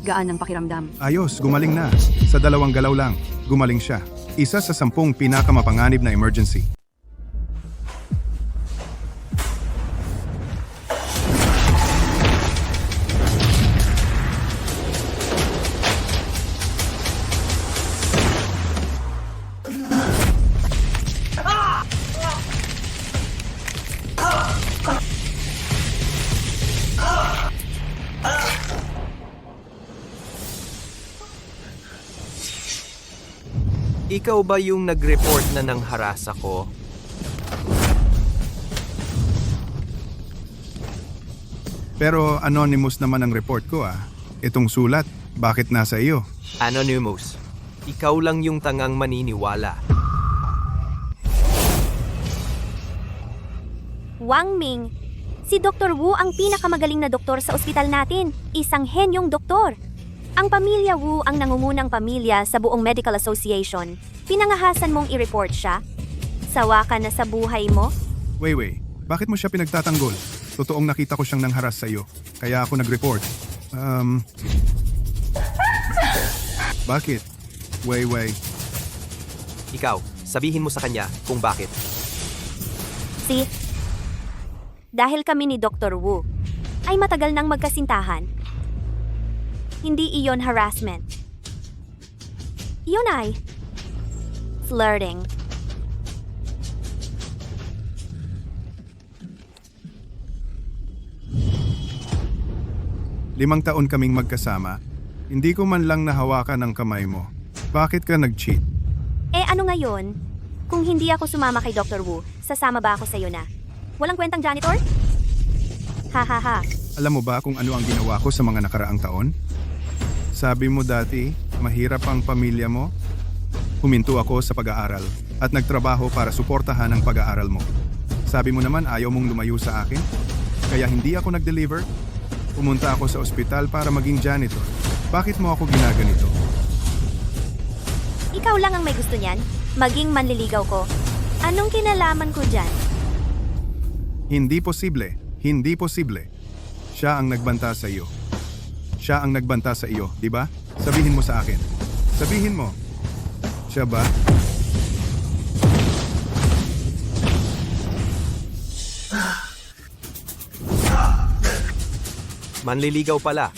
Gaan ng pakiramdam. Ayos, gumaling na. Sa 2 galaw lang, gumaling siya. Isa sa 10 pinakamapanganib na emergency. Ikaw ba yung nag-report na ng haras ako? Pero anonymous naman ang report ko Itong sulat, bakit nasa iyo? Anonymous. Ikaw lang yung tangang maniniwala. Wang Ming, si Dr. Wu ang pinakamagaling na doktor sa ospital natin. Isang henyong doktor. Ang pamilya Wu ang nangungunang pamilya sa buong Medical Association. Pinangahasan mong i-report siya? Sawa ka na sa buhay mo? Wei, bakit mo siya pinagtatanggol? Totoong nakita ko siyang nangharas sa iyo, kaya ako nag-report. Bakit? Wei. Ikaw, sabihin mo sa kanya kung bakit. Dahil kami ni Dr. Wu ay matagal nang magkasintahan. Hindi iyon harassment. Iyon ay flirting. Limang taon kaming magkasama, hindi ko man lang nahawakan ang kamay mo. Bakit ka nag-cheat? Ano ngayon? Kung hindi ako sumama kay Dr. Wu, sasama ba ako sa'yo na? Walang kwentang janitor? Ha. Alam mo ba kung ano ang ginawa ko sa mga nakaraang taon? Sabi mo dati, mahirap ang pamilya mo? Huminto ako sa pag-aaral at nagtrabaho para suportahan ang pag-aaral mo. Sabi mo naman ayaw mong lumayo sa akin? Kaya hindi ako nag-deliver? Pumunta ako sa ospital para maging janitor. Bakit mo ako ginaganito? Ikaw lang ang may gusto niyan? Maging manliligaw ko? Anong kinalaman ko dyan? Hindi posible. Hindi posible. Siya ang nagbanta sa iyo. Siya ang nagbanta sa iyo, di ba? Sabihin mo sa akin. Sabihin mo. Siya ba? Manliligaw pala.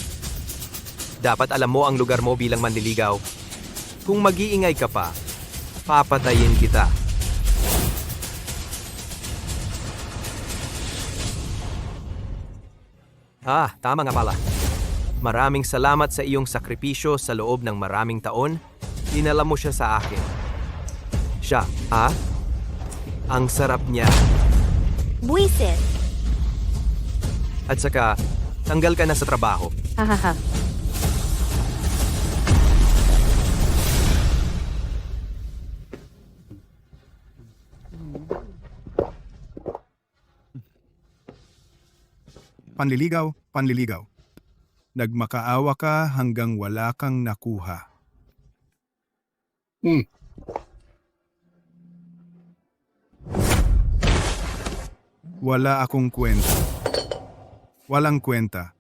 Dapat alam mo ang lugar mo bilang manliligaw. Kung mag-iingay ka pa, papatayin kita. Tama nga pala. Maraming salamat sa iyong sakripisyo sa loob ng maraming taon. Dinala mo siya sa akin. Siya, ang sarap niya. Buisit. At saka, tanggal ka na sa trabaho. Hahaha. Panliligaw. Nagmakaawa ka hanggang wala kang nakuha. Wala akong kwenta. Walang kwenta.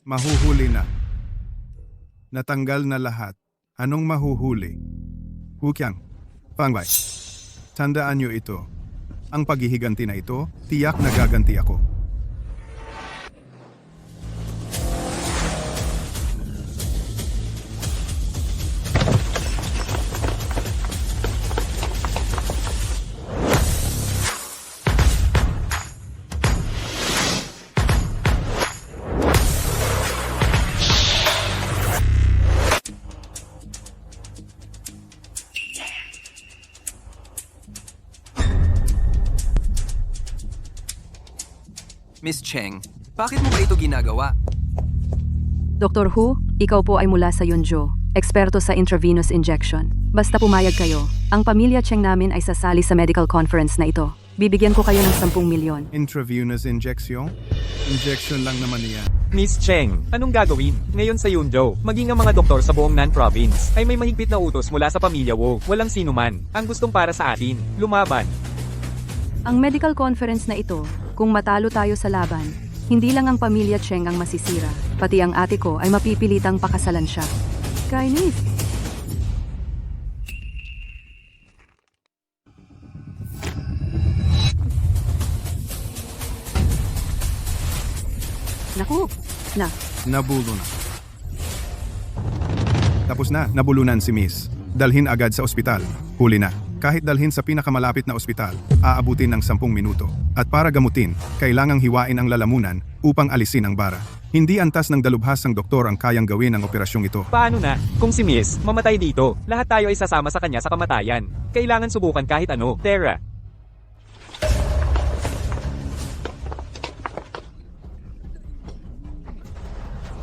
Mahuhuli na. Natanggal na lahat. Anong mahuhuli? Hukyang. Pangbay. Tandaan niyo ito. Ang paghihiganti na ito, tiyak na gaganti ako. Miss Cheng, bakit mo ba ito ginagawa? Dr. Hu, ikaw po ay mula sa Yunzhou, eksperto sa intravenous injection. Basta pumayag kayo, ang pamilya Cheng namin ay sasali sa medical conference na ito. Bibigyan ko kayo ng 10 milyon. Intravenous injection? Injection lang naman niya. Miss Cheng, anong gagawin? Ngayon sa Yunzhou, maging ang mga doktor sa buong Nan Province ay may mahigpit na utos mula sa pamilya Wu. Walang sino man ang gustong para sa atin. Lumaban. Ang medical conference na ito, kung matalo tayo sa laban, hindi lang ang pamilya Cheng ang masisira, pati ang ate ko ay mapipilitang pakasalan siya. Kainis! Naku! Nabulo na. Tapos na, nabulunan si Miss. Dalhin agad sa ospital. Huli na. Kahit dalhin sa pinakamalapit na ospital, aabutin ng 10 minuto. At para gamutin, kailangang hiwain ang lalamunan upang alisin ang bara. Hindi antas ng dalubhas ng doktor ang kayang gawin ang operasyong ito. Paano na? Kung si Miss mamatay dito, lahat tayo ay sasama sa kanya sa kamatayan. Kailangan subukan kahit ano. Tara.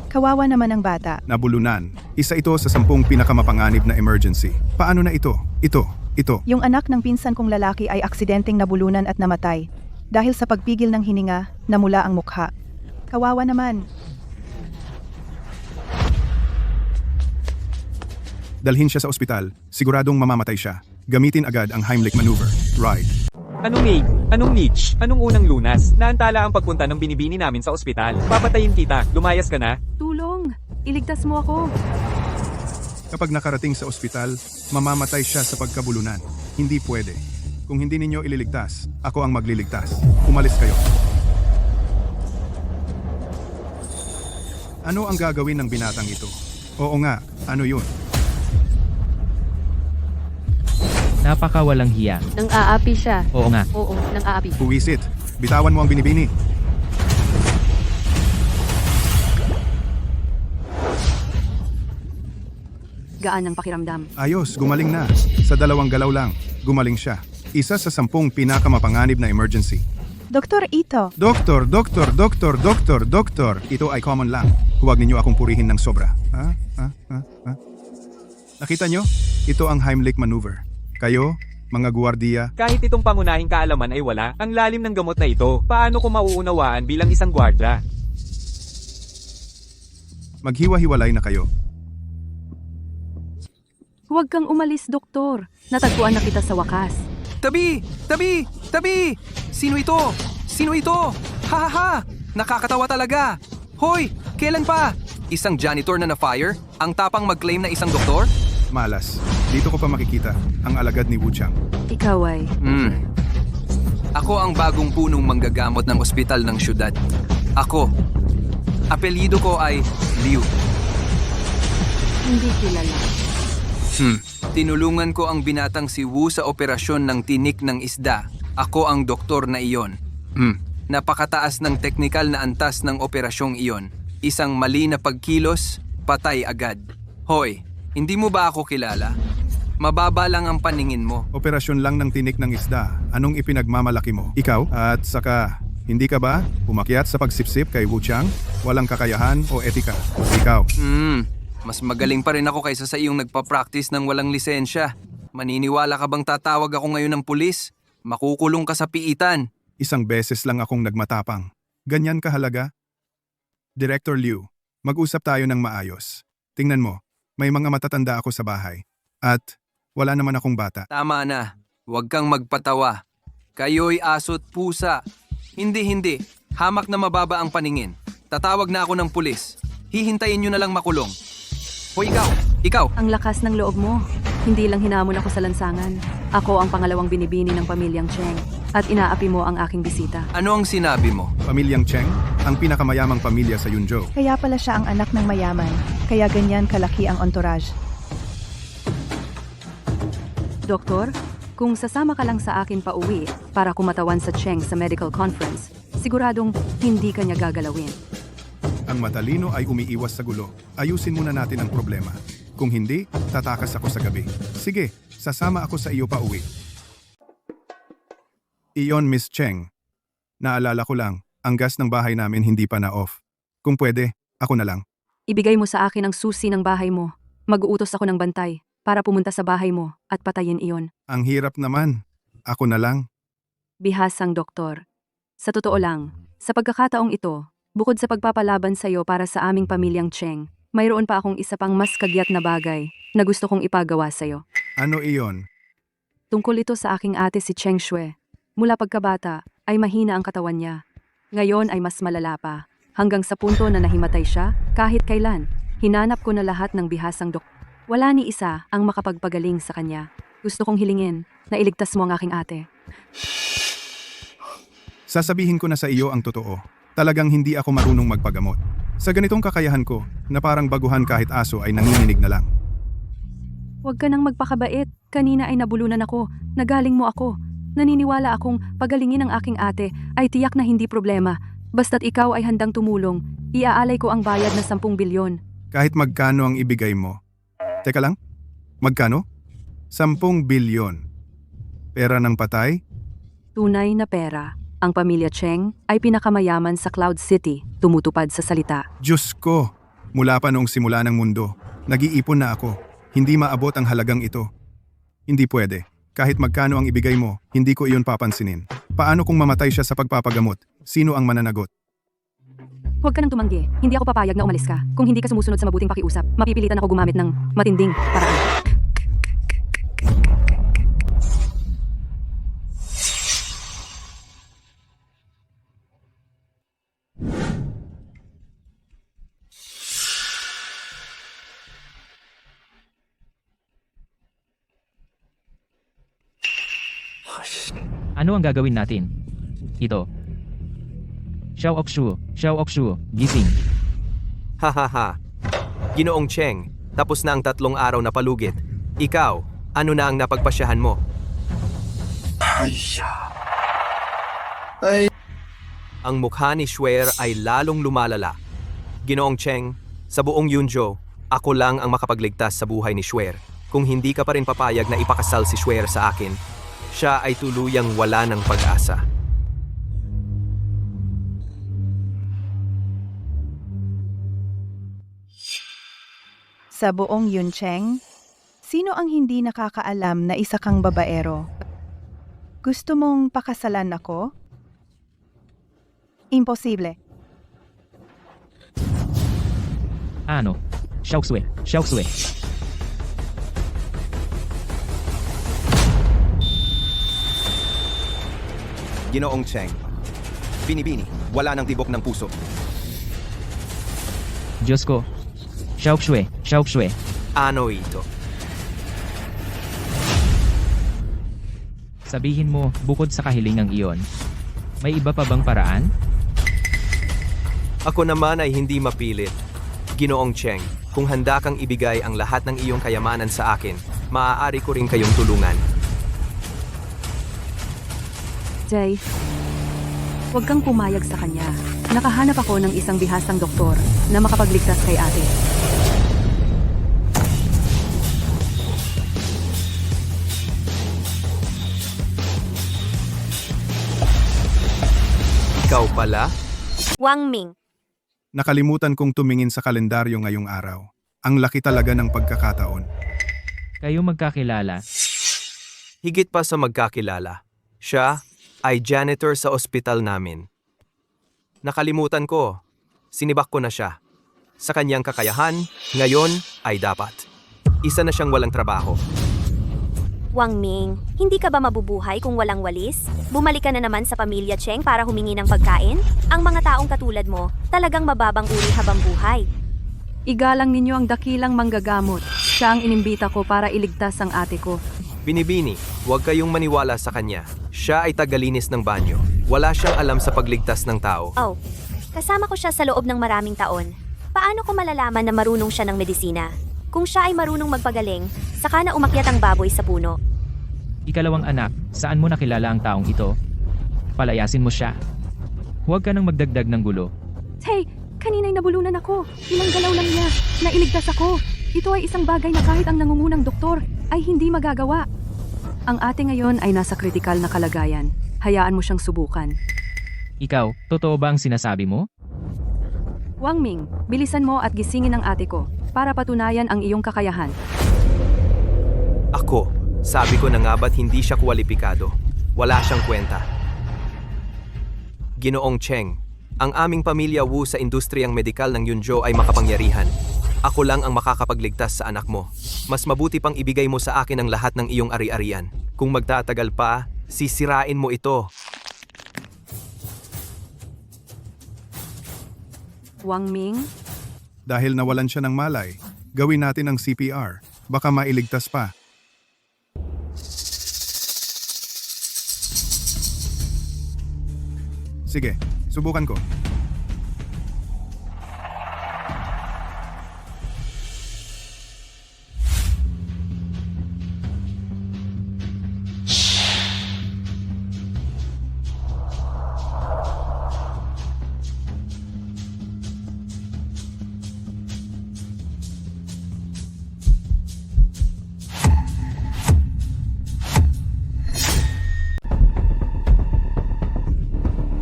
Kawawa naman ang bata. Nabulunan. Isa ito sa 10 pinakamapanganib na emergency. Paano na ito? Ito. Yung anak ng pinsan kong lalaki ay aksidenteng nabulunan at namatay. Dahil sa pagpigil ng hininga, namula ang mukha. Kawawa naman. Dalhin siya sa ospital. Siguradong mamamatay siya. Gamitin agad ang Heimlich maneuver. Right. Anong May? Anong Mitch? Anong unang lunas? Naantala ang pagpunta ng binibini namin sa ospital. Papatayin kita. Lumayas ka na? Tulong! Iligtas mo ako! Kapag nakarating sa ospital, mamamatay siya sa pagkabulunan. Hindi pwede. Kung hindi ninyo ililigtas, ako ang magliligtas. Umalis kayo. Ano ang gagawin ng binatang ito? Oo nga, ano yun? Napakawalang hiya. Nang aapi siya. Oo nga. Oo, nang aapi. Buwisit. Bitawan mo ang binibini. Gaan ang pakiramdam. Ayos, gumaling na. Sa 2 galaw lang, gumaling siya. Isa sa 10 pinakamapanganib na emergency. Doktor Ito, Doktor. Ito ay common lang. Huwag ninyo akong purihin ng sobra. Ha? Nakita nyo? Ito ang Heimlich maneuver. Kayo, mga guwardiya, Kahit itong pangunahing kaalaman ay wala, ang lalim ng gamot na ito, paano ko mauunawaan bilang isang gwardya? maghiwa-hiwalay na kayo. Huwag kang umalis, doktor. Natagpuan na kita sa wakas. Tabi! Tabi! Tabi! Sino ito? Sino ito? Ha ha ha! Nakakatawa talaga! Hoy! Kailan pa? Isang janitor na na-fire? Ang tapang mag-claim na isang doktor? Malas. Dito ko pa makikita ang alagad ni Wu Chang. Ikaw ay... Ako ang bagong punong manggagamot ng ospital ng syudad. Ako. Apelyido ko ay Liu. Hindi kilala. Tinulungan ko ang binatang si Wu sa operasyon ng tinik ng isda. Ako ang doktor na iyon. Napakataas ng teknikal na antas ng operasyong iyon. Isang mali na pagkilos, patay agad. Hoy, hindi mo ba ako kilala? Mababa lang ang paningin mo. Operasyon lang ng tinik ng isda. Anong ipinagmamalaki mo? Ikaw? At saka, hindi ka ba umakyat sa pagsipsip kay Wu Chang? Walang kakayahan o etika. Ikaw. Mas magaling pa rin ako kaysa sa iyong nagpa-practice ng walang lisensya. Maniniwala ka bang tatawag ako ngayon ng pulis? Makukulong ka sa piitan. Isang beses lang akong nagmatapang. Ganyan kahalaga? Director Liu, mag-usap tayo ng maayos. Tingnan mo, may mga matatanda ako sa bahay. At wala naman akong bata. Tama na. Huwag kang magpatawa. Kayo'y aso't pusa. Hindi. Hamak na mababa ang paningin. Tatawag na ako ng pulis. Hihintayin nyo na lang makulong. Hoy, ikaw! Ang lakas ng loob mo. Hindi lang hinamon ako sa lansangan. Ako ang pangalawang binibini ng pamilyang Cheng. At inaapi mo ang aking bisita. Ano ang sinabi mo? Pamilyang Cheng, ang pinakamayamang pamilya sa Yunzhou. kaya pala siya ang anak ng mayaman. Kaya ganyan kalaki ang entourage. Doktor, kung sasama ka lang sa akin pa uwi para kumatawan sa Cheng sa medical conference, siguradong hindi ka niya gagalawin. Ang matalino ay umiiwas sa gulo. Ayusin muna natin ang problema. Kung hindi, tatakas ako sa gabi. Sige, sasama ako sa iyo pa uwi. Iyon, Miss Cheng. Naalala ko lang, ang gas ng bahay namin hindi pa na-off. Kung pwede, ako na lang. Ibigay mo sa akin ang susi ng bahay mo. Mag-uutos ako ng bantay para pumunta sa bahay mo at patayin iyon. Ang hirap naman. Ako na lang. Bihasang doktor. Sa totoo lang, sa pagkakataong ito, Bukod sa pagpapalaban sa iyo para sa aming pamilyang Cheng, mayroon pa akong isa pang mas kagyat na bagay na gusto kong ipagawa sa iyo. Ano iyon? Tungkol ito sa aking ate si Cheng Shui. Mula pagkabata ay mahina ang katawan niya. Ngayon ay mas malala pa. Hanggang sa punto na nahimatay siya kahit kailan. Hinanap ko na lahat ng bihasang Wala ni isa ang makapagpagaling sa kanya. Gusto kong hilingin na iligtas mo ang aking ate. Sasabihin ko na sa iyo ang totoo. Talagang hindi ako marunong magpagamot. Sa ganitong kakayahan ko, na parang baguhan kahit aso ay nanginginig na lang. Huwag ka nang magpakabait. Kanina ay nabulunan ako. Nagaling mo ako. Naniniwala akong pagalingin ang aking ate ay tiyak na hindi problema. Basta't ikaw ay handang tumulong, iaalay ko ang bayad na 10 bilyon. Kahit magkano ang ibigay mo. Teka lang, magkano? 10 bilyon. Pera ng patay? Tunay na pera. Ang pamilya Cheng ay pinakamayaman sa Cloud City, tumutupad sa salita. Diyos ko! Mula pa noong simula ng mundo, nag-iipon na ako. Hindi maabot ang halagang ito. Hindi pwede. Kahit magkano ang ibigay mo, hindi ko iyon papansinin. Paano kung mamatay siya sa pagpapagamot? Sino ang mananagot? Huwag ka nang tumanggi. Hindi ako papayag na umalis ka. Kung hindi ka sumusunod sa mabuting pakiusap, mapipilitan ako gumamit ng matinding paraan. Ano ang gagawin natin? Ito. Xiao Okshu, gising. Hahaha. Ginoong Cheng, tapos na ang 3 araw na palugit. Ikaw, ano na ang napagpasyahan mo? Ang mukha ni Xuer ay lalong lumalala. Ginoong Cheng, sa buong Yunzhou, ako lang ang makapagligtas sa buhay ni Xuer. Kung hindi ka pa rin papayag na ipakasal si Xuer sa akin, siya ay tuluyang wala ng pag-asa. Sa buong Yuncheng, sino ang hindi nakakaalam na isa kang babaero? Gusto mong pakasalan ako? Imposible. Ano? Xiao Sui. Ginoong Cheng. Binibini, wala nang tibok ng puso. Diyos ko. Xiao Shui. Ano ito? Sabihin mo, bukod sa kahilingang iyon, may iba pa bang paraan? Ako naman ay hindi mapilit. Ginoong Cheng, kung handa kang ibigay ang lahat ng iyong kayamanan sa akin, maaari ko rin kayong tulungan. Jay, huwag kang pumayag sa kanya. Nakahanap ako ng isang bihasang doktor na makapagligtas kay ate. Ikaw pala? Wang Ming. Nakalimutan kong tumingin sa kalendaryo ngayong araw. Ang laki talaga ng pagkakataon. Kayo magkakilala. Higit pa sa magkakilala. Siya ay janitor sa ospital namin. Nakalimutan ko. Sinibak ko na siya. Sa kanyang kakayahan, ngayon ay dapat. Isa na siyang walang trabaho. Wang Ming, hindi ka ba mabubuhay kung walang walis? Bumalik ka na naman sa pamilya Cheng para humingi ng pagkain? Ang mga taong katulad mo, talagang mababang uri habang buhay. Igalang ninyo ang dakilang manggagamot. Siya ang inimbita ko para iligtas ang ate ko. Binibini, huwag kayong maniwala sa kanya. Siya ay tagalinis ng banyo. Wala siyang alam sa pagligtas ng tao. Oh, kasama ko siya sa loob ng maraming taon. Paano ko malalaman na marunong siya ng medisina? Kung siya ay marunong magpagaling, saka na umakyat ang baboy sa puno. Ikalawang anak, saan mo nakilala ang taong ito? Palayasin mo siya. Huwag ka nang magdagdag ng gulo. Hey, kanina'y nabulunan ako. Ilang galaw lang niya. Nailigtas ako. Ito ay isang bagay na kahit ang nangungunang doktor ay hindi magagawa. Ang ate ngayon ay nasa kritikal na kalagayan. Hayaan mo siyang subukan. Ikaw, totoo ba ang sinasabi mo? Wang Ming, bilisan mo at gisingin ang ate ko para patunayan ang iyong kakayahan. Ako, sabi ko na nga ba't hindi siya kwalipikado. Wala siyang kwenta. Ginoong Cheng, Ang aming pamilya Wu sa industriyang medikal ng Yunzhou ay makapangyarihan. Ako lang ang makakapagligtas sa anak mo. Mas mabuti pang ibigay mo sa akin ang lahat ng iyong ari-arian. Kung magtatagal pa, sisirain mo ito. Wang Ming? Dahil nawalan siya ng malay, gawin natin ang CPR. Baka mailigtas pa. Sige, subukan ko.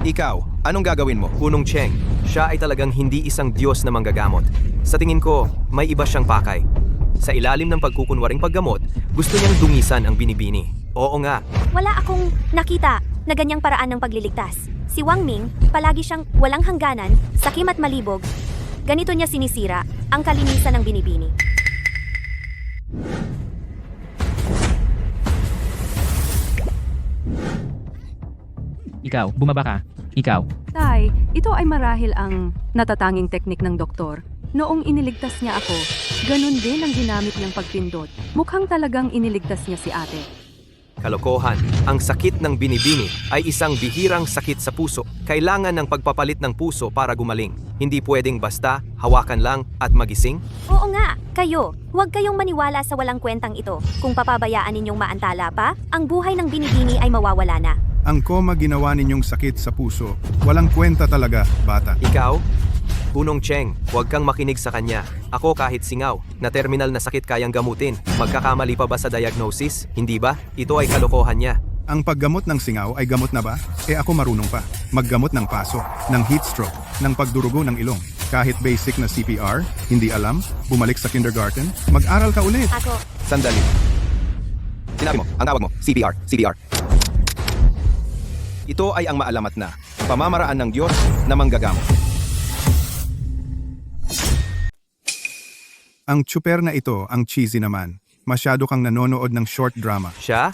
Ikaw, anong gagawin mo? Punong Cheng, siya ay talagang hindi isang Diyos na manggagamot. Sa tingin ko, may iba siyang pakay. Sa ilalim ng pagkukunwaring paggamot, gusto niyang dungisan ang binibini. Oo nga, Wala akong nakita na ganyang paraan ng pagliligtas. Si Wang Ming, palagi siyang walang hangganan, sakim at malibog. Ganito niya sinisira ang kalinisan ng binibini. Ikaw, bumaba ka. Ikaw. Tay, ito ay marahil ang natatanging teknik ng doktor. Noong iniligtas niya ako, ganun din ang ginamit niyang pagpindot. Mukhang talagang iniligtas niya si ate. kalokohan. Ang sakit ng binibini ay isang bihirang sakit sa puso. Kailangan ng pagpapalit ng puso para gumaling. Hindi pwedeng basta, hawakan lang at magising. Oo nga, kayo, huwag kayong maniwala sa walang kwentang ito. Kung papabayaan ninyong maantala pa, ang buhay ng binibini ay mawawala na. Ang koma ginawa ninyong sakit sa puso. Walang kwenta talaga, bata. Ikaw? Punong Cheng, huwag kang makinig sa kanya. Ako kahit singaw, na terminal na sakit kayang gamutin. Magkakamali pa ba sa diagnosis? Hindi ba? Ito ay kalokohan niya. Ang paggamot ng singaw ay gamot na ba? Ako marunong pa. Maggamot ng paso, ng heat stroke, ng pagdurugo ng ilong. Kahit basic na CPR, hindi alam, bumalik sa kindergarten, mag-aral ka ulit. Ako, Sandali. Sinabi mo, ang tawag mo, CPR, CPR. Ito ay ang maalamat na pamamaraan ng Diyos na manggagamot. Ang tsuper na ito, ang cheesy naman. Masyado kang nanonood ng short drama. Siya?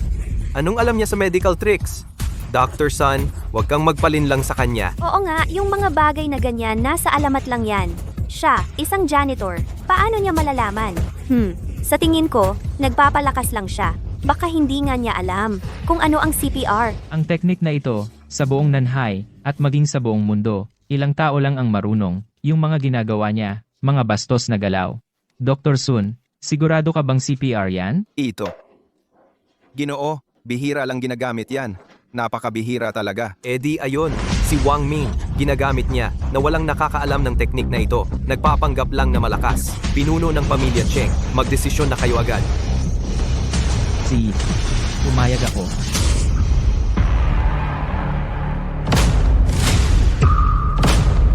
Anong alam niya sa medical tricks? Dr. Sun, huwag kang magpalinlang sa kanya. oo nga, yung mga bagay na ganyan, nasa alamat lang yan. Siya, isang janitor. Paano niya malalaman? Sa tingin ko, nagpapalakas lang siya. Baka hindi nga niya alam kung ano ang CPR. Ang teknik na ito, sa buong Nanhai, at maging sa buong mundo, ilang tao lang ang marunong, yung mga ginagawa niya, mga bastos na galaw. Dr. Sun, sigurado ka bang CPR yan? Ito. Ginoo, bihira lang ginagamit yan. Napakabihira talaga. Di ayon, si Wang Ming, ginagamit niya na walang nakakaalam ng teknik na ito. Nagpapanggap lang na malakas. Pinuno ng pamilya Cheng, magdesisyon na kayo agad. Pumayag ako.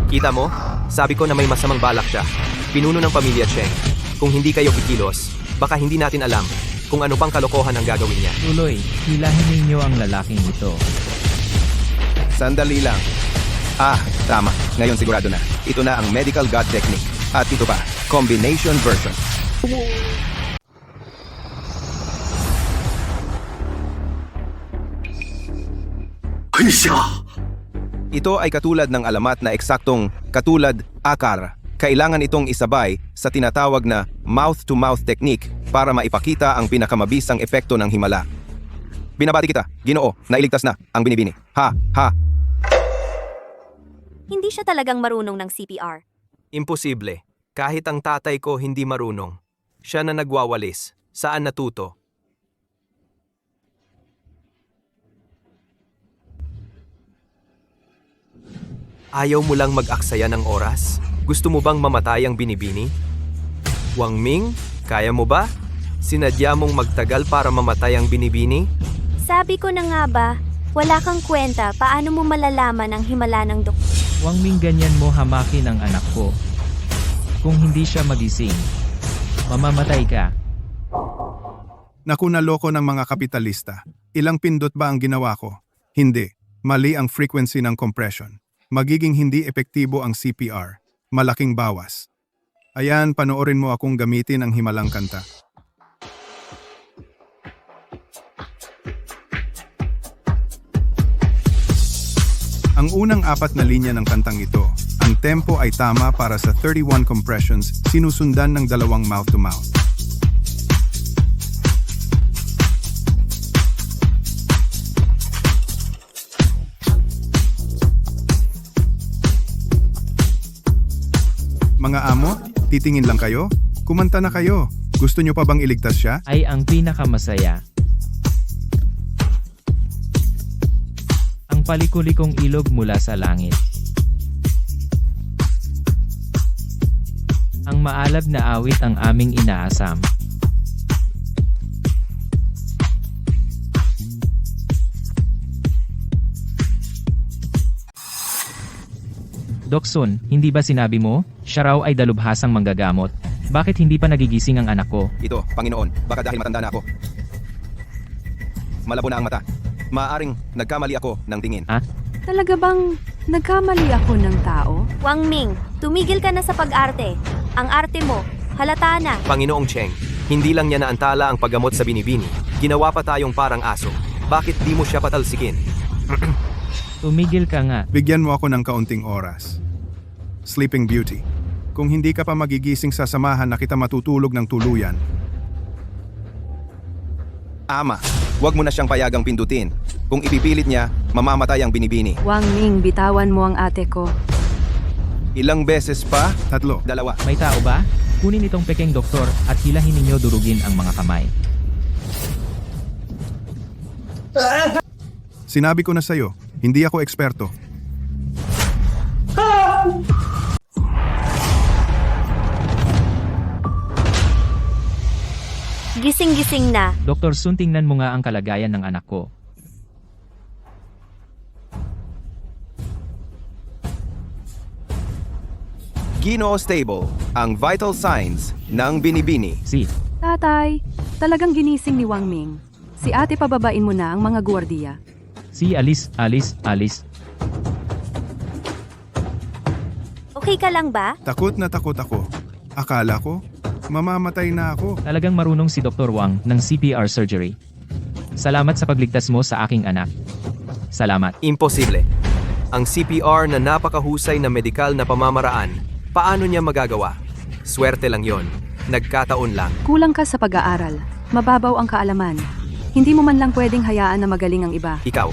Kita mo? Sabi ko na may masamang balak siya. Pinuno ng pamilya Cheng. Kung hindi kayo kikilos, baka hindi natin alam kung ano pang kalokohan ang gagawin niya. Tuloy, hilahin ninyo ang lalaking ito. Sandali lang. Tama. Ngayon sigurado na. Ito na ang medical god technique. At ito pa, combination version. Ito ay katulad ng alamat na eksaktong katulad akar. Kailangan itong isabay sa tinatawag na mouth-to-mouth technique para maipakita ang pinakamabisang epekto ng himala. Binabati kita, Ginoo, nailigtas na ang binibini. Ha, ha. Hindi siya talagang marunong ng CPR. Imposible. Kahit ang tatay ko hindi marunong. Siya na nagwawalis. Saan natuto? Ayaw mo lang mag-aksaya ng oras? Gusto mo bang mamatay ang binibini? Wang Ming, kaya mo ba? Sinadya mong magtagal para mamatay ang binibini? Sabi ko na nga ba, wala kang kwenta paano mo malalaman ang himala ng doktor. Wang Ming, ganyan mo hamakin ang anak ko. Kung hindi siya magising, mamamatay ka. Naku, naloko ng mga kapitalista. Ilang pindot ba ang ginawa ko? Hindi. Mali ang frequency ng compression. magiging hindi epektibo ang CPR. Malaking bawas. Ayan, panoorin mo akong gamitin ang himalang kanta. Ang unang 4 na linya ng kantang ito, ang tempo ay tama para sa 31 compressions sinusundan ng 2 mouth-to-mouth. Mga amo, titingin lang kayo? Kumanta na kayo. Gusto nyo pa bang iligtas siya? Ay ang pinakamasaya. Ang palikulikong ilog mula sa langit. Ang maalab na awit ang aming inaasam. Doc Sun, hindi ba sinabi mo, siya raw ay dalubhasang manggagamot? Bakit hindi pa nagigising ang anak ko? Ito, Panginoon, baka dahil matanda na ako. Malabo na ang mata. Maaaring nagkamali ako ng tingin. Talaga bang nagkamali ako ng tao? Wang Ming, tumigil ka na sa pag-arte. Ang arte mo, halata na. Panginoong Cheng, hindi lang niya naantala ang paggamot sa binibini. Ginawa pa tayong parang aso. Bakit di mo siya patalsikin? Tumigil ka nga. Bigyan mo ako ng kaunting oras. Sleeping Beauty. Kung hindi ka pa magigising sa samahan na kita matutulog ng tuluyan, Ama, huwag mo na siyang payagang pindutin. Kung ipipilit niya, mamamatay ang binibini. Wang Ming, bitawan mo ang ate ko. Ilang beses pa? 3. 2. May tao ba? Kunin itong pekeng doktor at hilahin ninyo durugin ang mga kamay. Sinabi ko na sa'yo, hindi ako eksperto. Gising-gising na. Dr. Sun, tingnan mo nga ang kalagayan ng anak ko. Ginoo Stable, ang vital signs ng binibini. Si, Tatay, talagang ginising ni Wang Ming. Si ate pababain mo na ang mga gwardiya. Alice. Okay ka lang ba? Takot na takot ako. Akala ko, mamamatay na ako. Talagang marunong si Dr. Wang ng CPR surgery. Salamat sa pagligtas mo sa aking anak. Salamat. Imposible. Ang CPR na napakahusay na medikal na pamamaraan, paano niya magagawa? Swerte lang yon. Nagkataon lang. Kulang ka sa pag-aaral. Mababaw ang kaalaman. Hindi mo man lang pwedeng hayaan na magaling ang iba. Ikaw,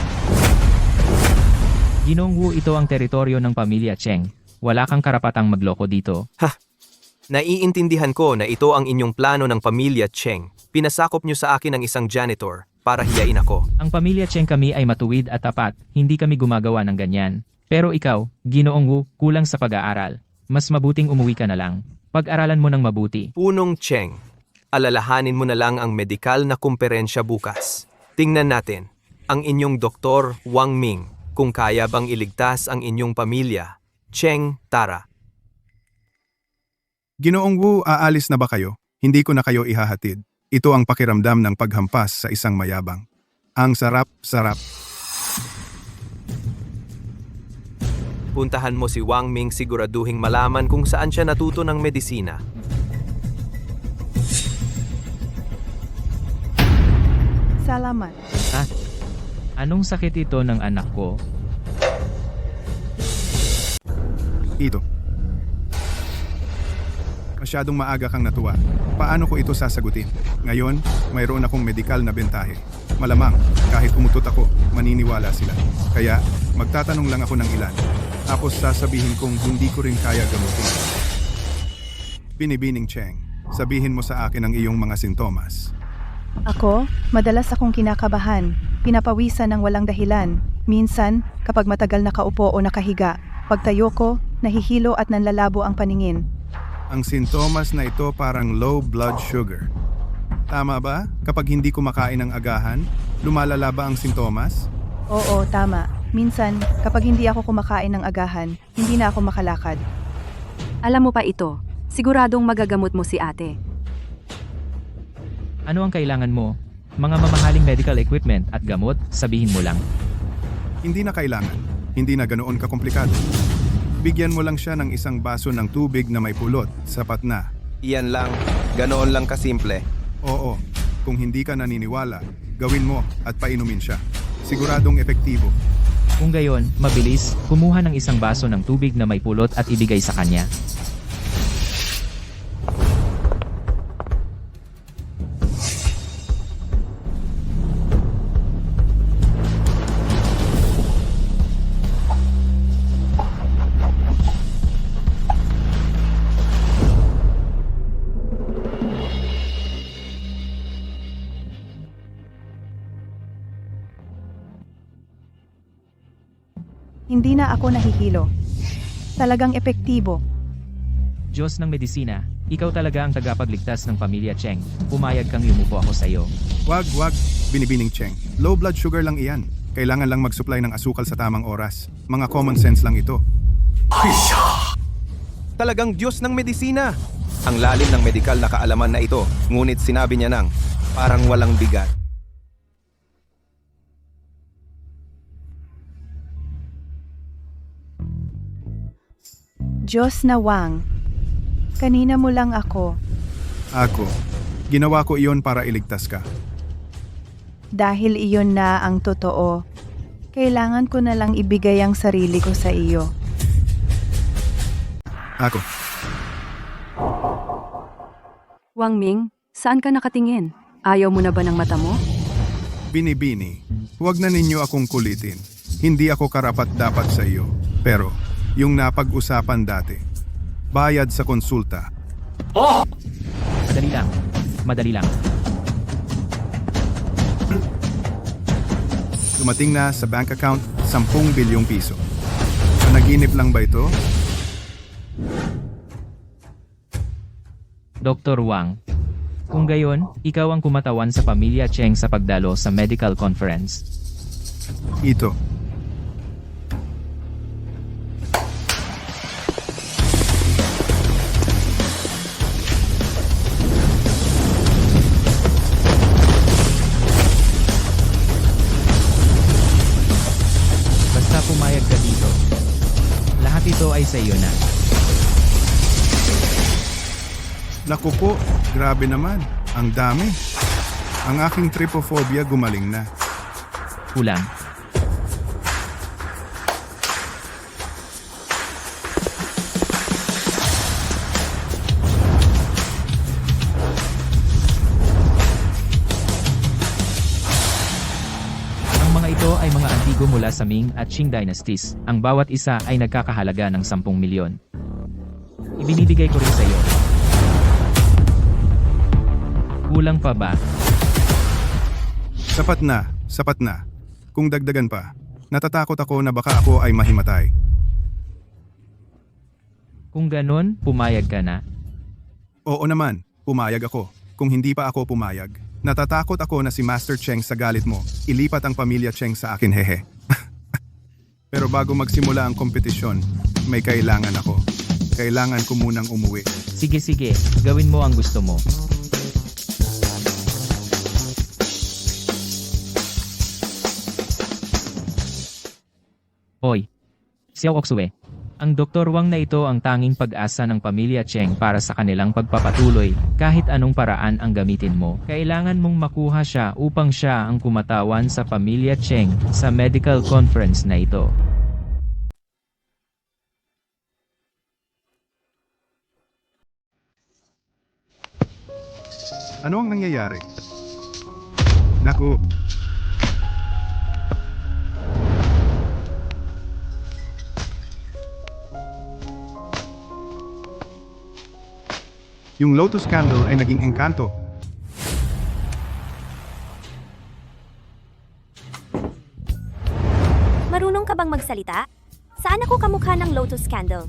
Ginoong Wu, ito ang teritoryo ng pamilya Cheng. Wala kang karapatang magloko dito. naiintindihan ko na ito ang inyong plano ng pamilya Cheng. Pinasakop niyo sa akin ang isang janitor para hiyain ako. Ang pamilya Cheng kami ay matuwid at tapat, hindi kami gumagawa ng ganyan. Pero ikaw, Ginoong Wu, kulang sa pag-aaral. Mas mabuting umuwi ka na lang. Pag-aralan mo ng mabuti. Punong Cheng, alalahanin mo na lang ang medikal na kumperensya bukas. Tingnan natin, ang inyong doktor Wang Ming, kung kaya bang iligtas ang inyong pamilya. Cheng, tara. Ginoong Wu, aalis na ba kayo? Hindi ko na kayo ihahatid. Ito ang pakiramdam ng paghampas sa isang mayabang. Ang sarap-sarap. Puntahan mo si Wang Ming, siguraduhing malaman kung saan siya natuto ng medisina. Salamat. Anong sakit ito ng anak ko? Ito. Masyadong maaga kang natuwa. Paano ko ito sasagutin? Ngayon, mayroon akong medikal na bentahe. Malamang, kahit umutot ako, maniniwala sila. Kaya, magtatanong lang ako ng ilan. Tapos sasabihin kong hindi ko rin kaya gamutin. Binibining Cheng, sabihin mo sa akin ang iyong mga sintomas. Ako, madalas akong kinakabahan, pinapawisan ng walang dahilan. Minsan, kapag matagal nakaupo o nakahiga, pagtayo ko, nahihilo at nanlalabo ang paningin. Ang sintomas na ito parang low blood sugar. Tama ba? Kapag hindi kumakain ng agahan, lumalala ba ang sintomas? Oo, tama. Minsan, kapag hindi ako kumakain ng agahan, hindi na ako makalakad. Alam mo pa ito, siguradong magagamot mo si ate. Ano ang kailangan mo? Mga mamahaling medical equipment at gamot, sabihin mo lang. Hindi na kailangan. Hindi na ganoon kakomplikado. Bigyan mo lang siya ng isang baso ng tubig na may pulot. Sapat na. Iyan lang, ganoon lang kasimple. Oo, kung hindi ka naniniwala, gawin mo at painumin siya. Siguradong epektibo. Kung gayon, mabilis, kumuha ng isang baso ng tubig na may pulot at ibigay sa kanya. Hindi na ako nahihilo. Talagang epektibo. Diyos ng medisina, ikaw talaga ang tagapagligtas ng pamilya Cheng. Pumayag kang yumuko ako sa iyo. Wag, binibining Cheng. Low blood sugar lang iyan. Kailangan lang mag-supply ng asukal sa tamang oras. Mga common sense lang ito. Talagang Diyos ng medisina. Ang lalim ng medikal na kaalaman na ito, ngunit sinabi niya nang parang walang bigat. Diyos na Wang. Kanina mo lang ako. Ako, ginawa ko iyon para iligtas ka. Dahil iyon na ang totoo. Kailangan ko na lang ibigay ang sarili ko sa iyo. Ako, Wang Ming, saan ka nakatingin? Ayaw mo na ba ng mata mo? binibini. Huwag na ninyo akong kulitin. Hindi ako karapat-dapat sa iyo. Pero, yung napag-usapan dati, bayad sa konsulta. Madali lang. Madali lang. Dumating na sa bank account 10 bilyong piso. Panaginip lang ba ito? Dr. Wang. Kung gayon, ikaw ang kumatawan sa pamilya Cheng sa pagdalo sa medical conference. Ito. Basta pumayag ka dito. Lahat ito ay sa iyo na. Naku po, grabe naman. Ang dami. Ang aking trypophobia gumaling na. Kulang. Ang mga ito ay mga antigo mula sa Ming at Qing dynasties. Ang bawat isa ay nagkakahalaga ng 10 milyon. Ibinibigay ko rin sa iyo. Kulang pa ba? Sapat na, sapat na. Kung dagdagan pa, natatakot ako na baka ako ay mahimatay. Kung ganon, pumayag ka na. Oo naman, pumayag ako. Kung hindi pa ako pumayag, natatakot ako na si Master Cheng sa galit mo, ilipat ang pamilya Cheng sa akin, hehe. Pero bago magsimula ang kompetisyon, may kailangan ako. Kailangan ko munang umuwi. Sige, gawin mo ang gusto mo. Hoy, Xiao Oksue. Ang Dr. Wang na ito ang tanging pag-asa ng pamilya Cheng para sa kanilang pagpapatuloy, kahit anong paraan ang gamitin mo. Kailangan mong makuha siya upang siya ang kumatawan sa pamilya Cheng sa medical conference na ito. Ano ang nangyayari? Naku, yung Lotus Candle ay naging engkanto. Marunong ka bang magsalita? Saan ako kamukha ng Lotus Candle?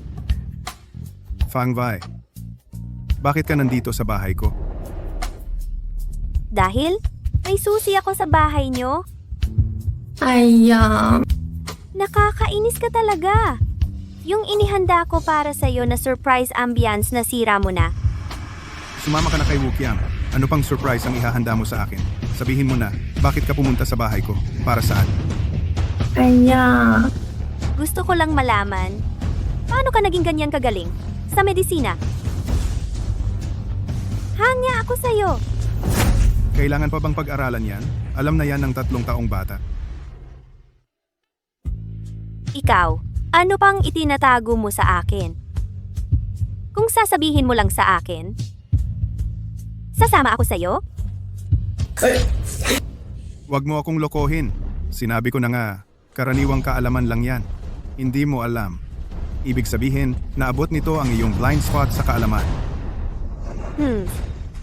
Fang Vai, bakit ka nandito sa bahay ko? Dahil may susi ako sa bahay nyo. Nakakainis ka talaga. Yung inihanda ko para sa'yo na surprise ambience na sira mo na. Sumama ka na kay Wukiang. Ano pang surprise ang ihahanda mo sa akin? Sabihin mo na, bakit ka pumunta sa bahay ko? Para saan? Gusto ko lang malaman, paano ka naging ganyan kagaling? Sa medisina? Hanga ako sa'yo. Kailangan pa bang pag-aralan yan? Alam na yan ng 3 taong bata. Ikaw, ano pang itinatago mo sa akin? Kung sasabihin mo lang sa akin, sasama ako sa'yo? Huwag mo akong lokohin. Sinabi ko na nga, karaniwang kaalaman lang yan. Hindi mo alam. Ibig sabihin, naabot nito ang iyong blind spot sa kaalaman.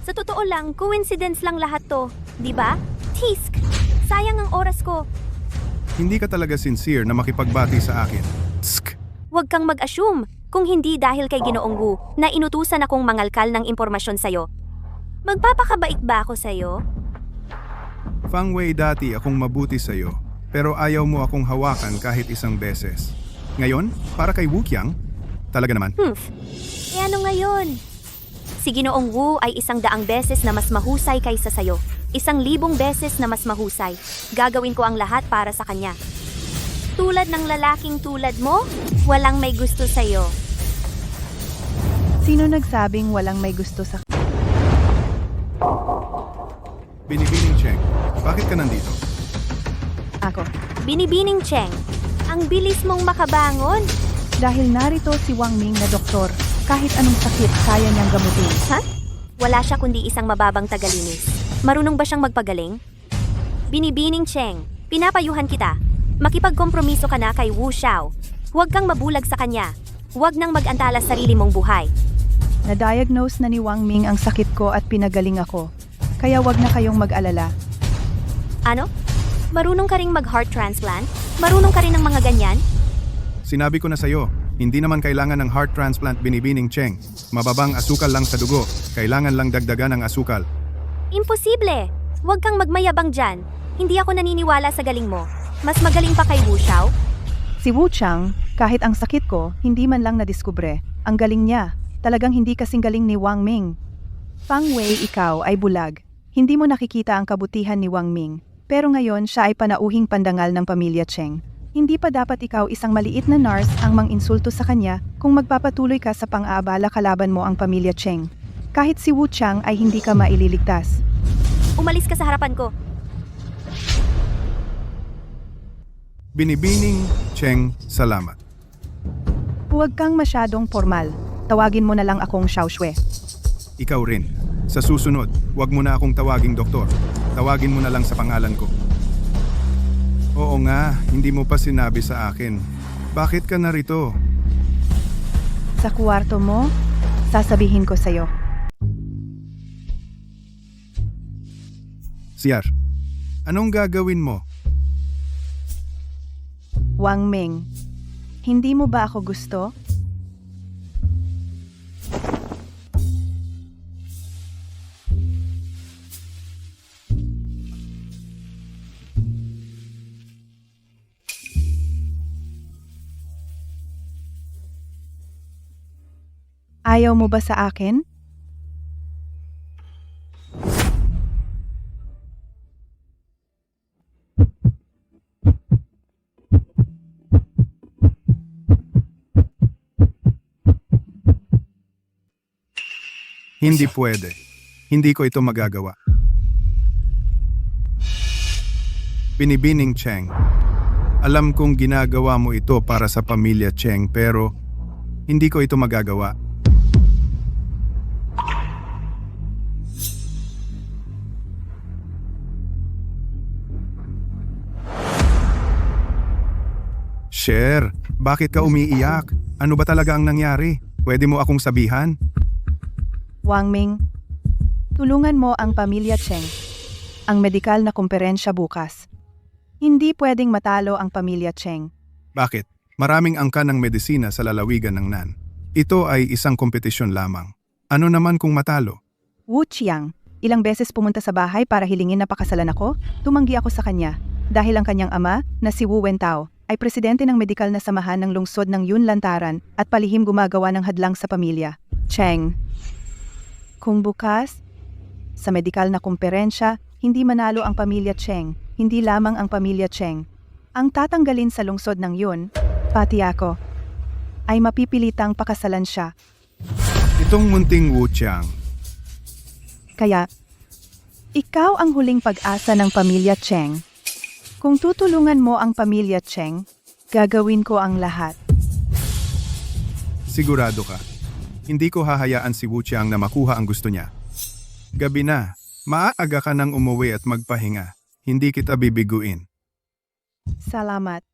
Sa totoo lang, coincidence lang lahat to. Di ba? Tisk! Sayang ang oras ko. Hindi ka talaga sincere na makipagbati sa akin. Tsk! Huwag kang mag-assume kung hindi dahil kay Ginoong Wu na inutusan akong mangalkal ng impormasyon sa'yo. Magpapakabait ba ako sa'yo? Fang Wei, dati akong mabuti sa'yo, pero ayaw mo akong hawakan kahit isang beses. Ngayon, para kay Wu Qiang, talaga naman. E ano ngayon? Si Ginoong Wu ay 100 beses na mas mahusay kaysa sa'yo. 1,000 beses na mas mahusay. Gagawin ko ang lahat para sa kanya. Tulad ng lalaking tulad mo, walang may gusto sa'yo. Sino nagsabing walang may gusto sa... Binibining Cheng, bakit ka nandito? Ako? Binibining Cheng, ang bilis mong makabangon. Dahil narito si Wang Ming na doktor. Kahit anong sakit, kaya niyang gamutin. Ha? Wala siya kundi isang mababang tagalinis. Marunong ba siyang magpagaling? Binibining Cheng, pinapayuhan kita. Makipagkompromiso ka na kay Wu Xiao. Huwag kang mabulag sa kanya. Huwag nang mag-antala sa sarili mong buhay. Na-diagnose na ni Wang Ming ang sakit ko at pinagaling ako. Kaya wag na kayong mag-alala. Ano? Marunong ka ring mag-heart transplant? Marunong ka rin ng mga ganyan? Sinabi ko na sa'yo, hindi naman kailangan ng heart transplant, Binibining Cheng. Mababang asukal lang sa dugo, kailangan lang dagdagan ng asukal. Imposible! Huwag kang magmayabang dyan. Hindi ako naniniwala sa galing mo. Mas magaling pa kay Wu Xiao? Si Wu Qiang, kahit ang sakit ko, hindi man lang nadiskubre. Ang galing niya, talagang hindi kasing galing ni Wang Ming. Fang Wei, ikaw ay bulag. Hindi mo nakikita ang kabutihan ni Wang Ming. Pero ngayon siya ay panauhing pandangal ng pamilya Cheng. Hindi pa dapat ikaw isang maliit na nurse ang mang-insulto sa kanya kung magpapatuloy ka sa pang-aabala kalaban mo ang pamilya Cheng. Kahit si Wu Qiang ay hindi ka maililigtas. Umalis ka sa harapan ko. Binibining Cheng, salamat. Huwag kang masyadong formal. Tawagin mo na lang akong Xiao Xue. Ikaw rin. Sa susunod, huwag mo na akong tawaging doktor. Tawagin mo na lang sa pangalan ko. Oo nga, hindi mo pa sinabi sa akin. Bakit ka narito? Sa kwarto mo, sasabihin ko sa'yo. Siyar, anong gagawin mo? Wang Ming, hindi mo ba ako gusto? Ayaw mo ba sa akin? Hindi pwede. Hindi ko ito magagawa. Binibining Cheng, alam kong ginagawa mo ito para sa pamilya Cheng pero hindi ko ito magagawa. Cher, bakit ka umiiyak? Ano ba talaga ang nangyari? Pwede mo akong sabihan? Wang Ming, tulungan mo ang pamilya Cheng. Ang medikal na kumperensya bukas. Hindi pwedeng matalo ang pamilya Cheng. Bakit? Maraming angka ng medisina sa lalawigan ng Nan. Ito ay isang kompetisyon lamang. Ano naman kung matalo? Wu Qiang, ilang beses pumunta sa bahay para hilingin na pakasalan ako, tumanggi ako sa kanya. Dahil ang kanyang ama, na si Wu Wentao, ay presidente ng medikal na samahan ng lungsod ng Yun Lantaran at palihim gumagawa ng hadlang sa pamilya. Cheng. Kung bukas, sa medikal na kumperensya, hindi manalo ang pamilya Cheng, hindi lamang ang pamilya Cheng. Ang tatanggalin sa lungsod ng Yun, pati ako, ay mapipilitang pakasalan siya. Itong munting Wu Qiang, Kaya, ikaw ang huling pag-asa ng pamilya Cheng. Kung tutulungan mo ang pamilya Cheng, gagawin ko ang lahat. sigurado ka. Hindi ko hahayaan si Wu Qiang na makuha ang gusto niya. Gabi na, maaaga ka nang umuwi at magpahinga. Hindi kita bibiguin. Salamat.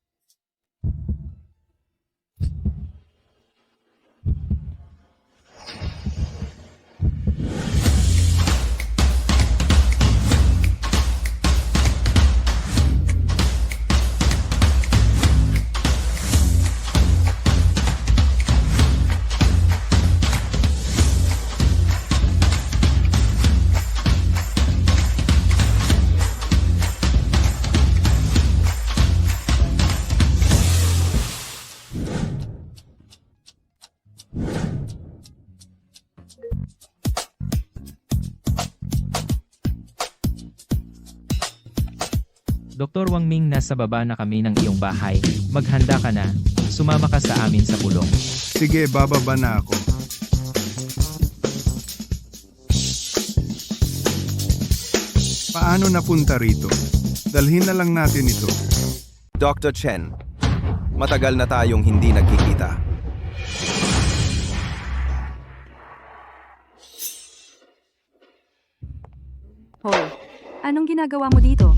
Dr. Wang Ming, nasa baba na kami ng iyong bahay. Maghanda ka na. Sumama ka sa amin sa pulong. Sige, bababa na ako. Paano napunta rito? Dalhin na lang natin ito. Dr. Chen, matagal na tayong hindi nagkikita. Hoy, anong ginagawa mo dito?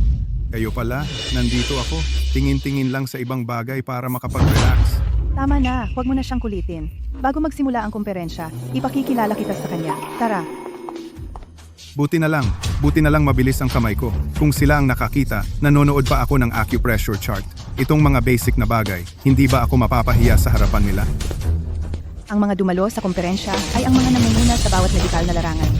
Kayo pala, nandito ako. Tingin-tingin lang sa ibang bagay para makapag-relax. Tama na, huwag mo na siyang kulitin. Bago magsimula ang kumperensya, ipakikilala kita sa kanya. Tara. Buti na lang mabilis ang kamay ko. Kung sila ang nakakita, nanonood pa ako ng acupressure chart. Itong mga basic na bagay, hindi ba ako mapapahiya sa harapan nila? Ang mga dumalo sa kumperensya ay ang mga namumuna sa bawat medikal na larangan.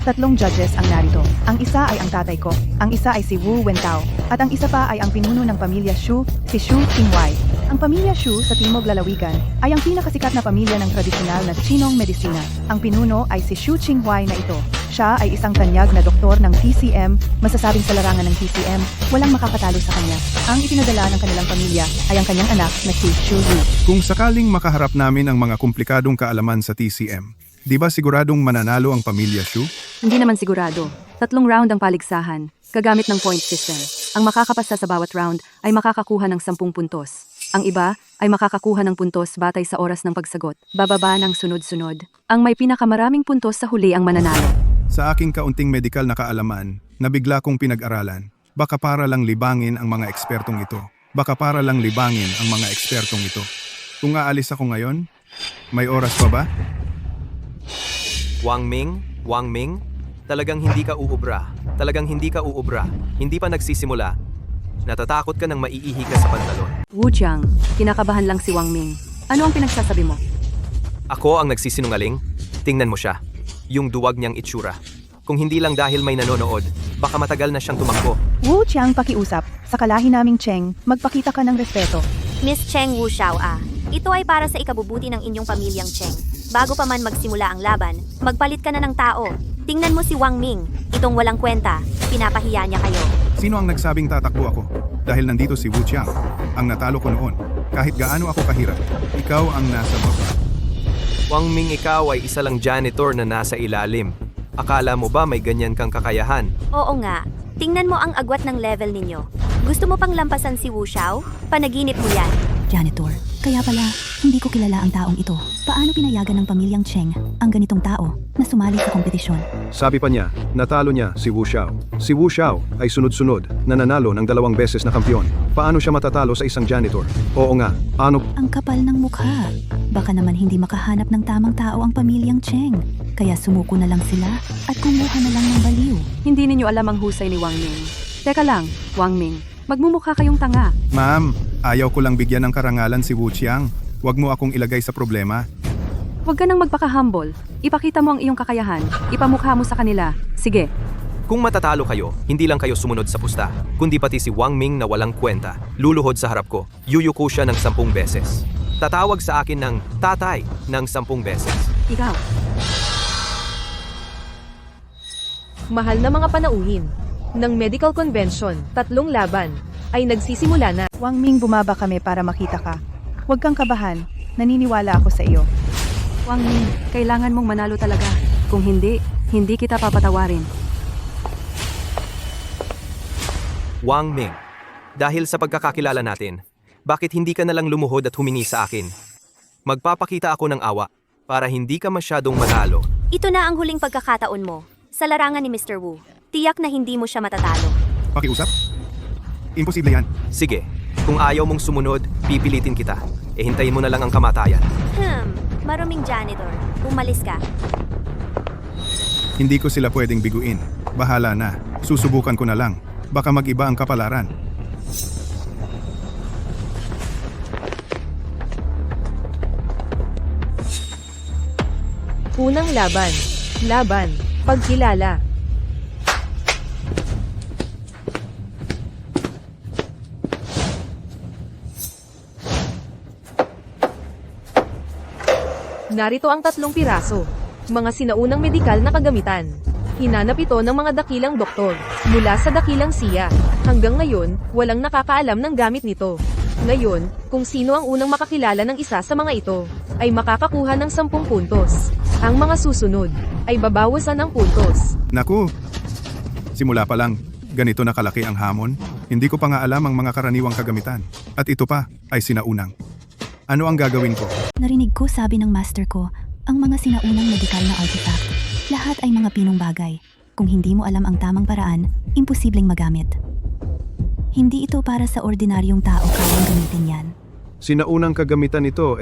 3 judges ang narito. Ang isa ay ang tatay ko, ang isa ay si Wu Wentao, at ang isa pa ay ang pinuno ng pamilya Xu, si Xu Qingwai. Ang pamilya Xu sa Timog Lalawigan ay ang pinakasikat na pamilya ng tradisyonal na Chinong medisina. Ang pinuno ay si Xu Qingwai na ito. Siya ay isang tanyag na doktor ng TCM, masasabing sa larangan ng TCM, walang makakatalo sa kanya. Ang ipinadala ng kanilang pamilya ay ang kanyang anak na si Xu Yu. Kung sakaling makaharap namin ang mga komplikadong kaalaman sa TCM, di ba siguradong mananalo ang pamilya Xu? Hindi naman sigurado. 3 round ang paligsahan, gagamit ng point system. Ang makakapasa sa bawat round ay makakakuha ng 10 puntos. Ang iba ay makakakuha ng puntos batay sa oras ng pagsagot. Bababa ng sunod-sunod. Ang may pinakamaraming puntos sa huli ang mananalo. Sa aking kaunting medikal na kaalaman, na bigla kong pinag-aralan, baka para lang libangin ang mga ekspertong ito. Baka para lang libangin ang mga ekspertong ito. Kung aalis ako ngayon, may oras pa ba? Wang Ming, talagang hindi ka uubra. Talagang hindi ka uubra. Hindi pa nagsisimula. Natatakot ka nang maiihi ka sa pantalon. Wu Qiang, kinakabahan lang si Wang Ming. Ano ang pinagsasabi mo? Ako ang nagsisinungaling? Tingnan mo siya. Yung duwag niyang itsura. Kung hindi lang dahil may nanonood, baka matagal na siyang tumakbo. Wu Qiang, pakiusap. Sa kalahi naming Cheng, magpakita ka ng respeto. Miss Cheng Wu Xiao ito ay para sa ikabubuti ng inyong pamilyang Cheng. Bago pa man magsimula ang laban, magpalit ka na ng tao. Tingnan mo si Wang Ming, itong walang kwenta, pinapahiya niya kayo. Sino ang nagsabing tatakbo ako? Dahil nandito si Wu Qiang, ang natalo ko noon. Kahit gaano ako kahirap, ikaw ang nasa baba. Wang Ming, ikaw ay isa lang janitor na nasa ilalim. Akala mo ba may ganyan kang kakayahan? Oo nga, tingnan mo ang agwat ng level ninyo. Gusto mo pang lampasan si Wu Xiao? Panaginip mo yan. Janitor. Kaya pala, hindi ko kilala ang taong ito. Paano pinayagan ng pamilyang Cheng ang ganitong tao na sumali sa kompetisyon? Sabi pa niya, natalo niya si Wu Xiao. Si Wu Xiao ay sunod-sunod na nanalo ng 2 beses na kampiyon. Paano siya matatalo sa isang janitor? Oo nga, ano? Ang kapal ng mukha. Baka naman hindi makahanap ng tamang tao ang pamilyang Cheng. Kaya sumuko na lang sila at kumuha na lang ng baliw. Hindi ninyo alam ang husay ni Wang Ming. Teka lang, Wang Ming. Magmumukha kayong tanga. Ma'am, ayaw ko lang bigyan ng karangalan si Wu Qiang. Huwag mo akong ilagay sa problema. Huwag ka nang magpaka-humble. Ipakita mo ang iyong kakayahan. Ipamukha mo sa kanila. Sige. Kung matatalo kayo, hindi lang kayo sumunod sa pusta, kundi pati si Wang Ming na walang kwenta. Luluhod sa harap ko, yuyuko siya ng 10 beses. Tatawag sa akin ng tatay ng 10 beses. Ikaw. Mahal na mga panauhin ng medical convention, 3 laban ay nagsisimula na. Wang Ming, bumaba kami para makita ka. Huwag kang kabahan. Naniniwala ako sa iyo. Wang Ming, kailangan mong manalo talaga. Kung hindi, hindi kita papatawarin. Wang Ming, dahil sa pagkakakilala natin, bakit hindi ka nalang lumuhod at humingi sa akin? Magpapakita ako ng awa para hindi ka masyadong manalo. Ito na ang huling pagkakataon mo. Sa larangan ni Mr. Wu, tiyak na hindi mo siya matatalo. Pakiusap? Imposible yan. Sige, kung ayaw mong sumunod, pipilitin kita. Hintayin mo na lang ang kamatayan. Maruming janitor. Umalis ka. Hindi ko sila pwedeng biguin. Bahala na. Susubukan ko na lang. Baka mag-iba ang kapalaran. Unang laban. Laban. Pagkilala. Narito ang 3 piraso. Mga sinaunang medikal na kagamitan. Hinanap ito ng mga dakilang doktor, mula sa dakilang siya. Hanggang ngayon, walang nakakaalam ng gamit nito. Ngayon, kung sino ang unang makakilala ng isa sa mga ito, ay makakakuha ng 10 puntos. Ang mga susunod, ay babawasan ng puntos. Naku! Simula pa lang, ganito na kalaki ang hamon. Hindi ko pa nga alam ang mga karaniwang kagamitan. At ito pa, ay sinaunang. Ano ang gagawin ko? Narinig ko sabi ng master ko, ang mga sinaunang medikal na artifact, lahat ay mga pinong bagay. Kung hindi mo alam ang tamang paraan, imposibleng magamit. Hindi ito para sa ordinaryong tao kayang gamitin yan. Sinaunang kagamitan ito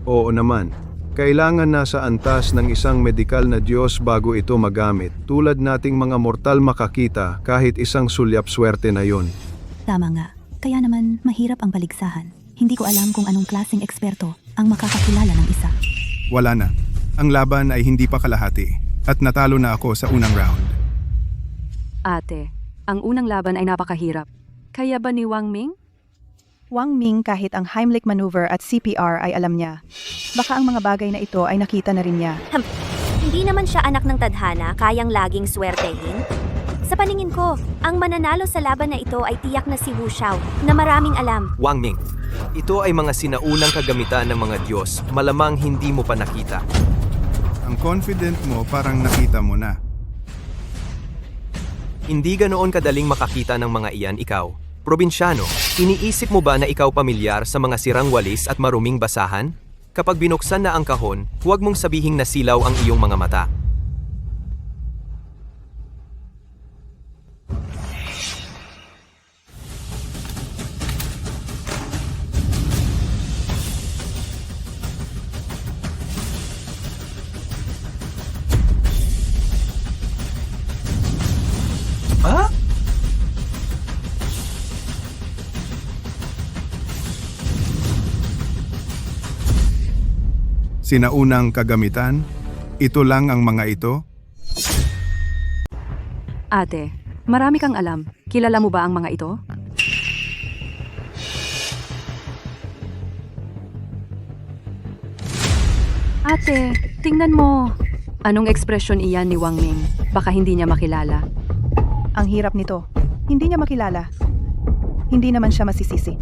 oo naman. Kailangan nasa antas ng isang medikal na Diyos bago ito magamit. Tulad nating mga mortal makakita kahit isang sulyap swerte na yon. Tama nga, kaya naman mahirap ang paligsahan. Hindi ko alam kung anong klaseng eksperto ang makakakilala ng isa. Wala na. Ang laban ay hindi pa kalahati. At natalo na ako sa unang round. Ate, ang unang laban ay napakahirap. Kaya ba ni Wang Ming? Wang Ming kahit ang Heimlich maneuver at CPR ay alam niya. Baka ang mga bagay na ito ay nakita na rin niya. Hindi naman siya anak ng tadhana, kayang laging swertehin. Sa paningin ko, ang mananalo sa laban na ito ay tiyak na si Wu Xiao, na maraming alam. Wang Ming, ito ay mga sinaunang kagamitan ng mga Diyos. Malamang hindi mo pa nakita. Ang confident mo parang nakita mo na. Hindi ganoon kadaling makakita ng mga iyan ikaw. Probinsyano, iniisip mo ba na ikaw pamilyar sa mga sirang walis at maruming basahan? Kapag binuksan na ang kahon, huwag mong sabihing nasilaw ang iyong mga mata. Sinaunang kagamitan? Ito lang ang mga ito? Ate, marami kang alam. Kilala mo ba ang mga ito? Ate, tingnan mo. Anong ekspresyon iyan ni Wang Ming? Baka hindi niya makilala. Ang hirap nito. Hindi niya makilala. Hindi naman siya masisisi.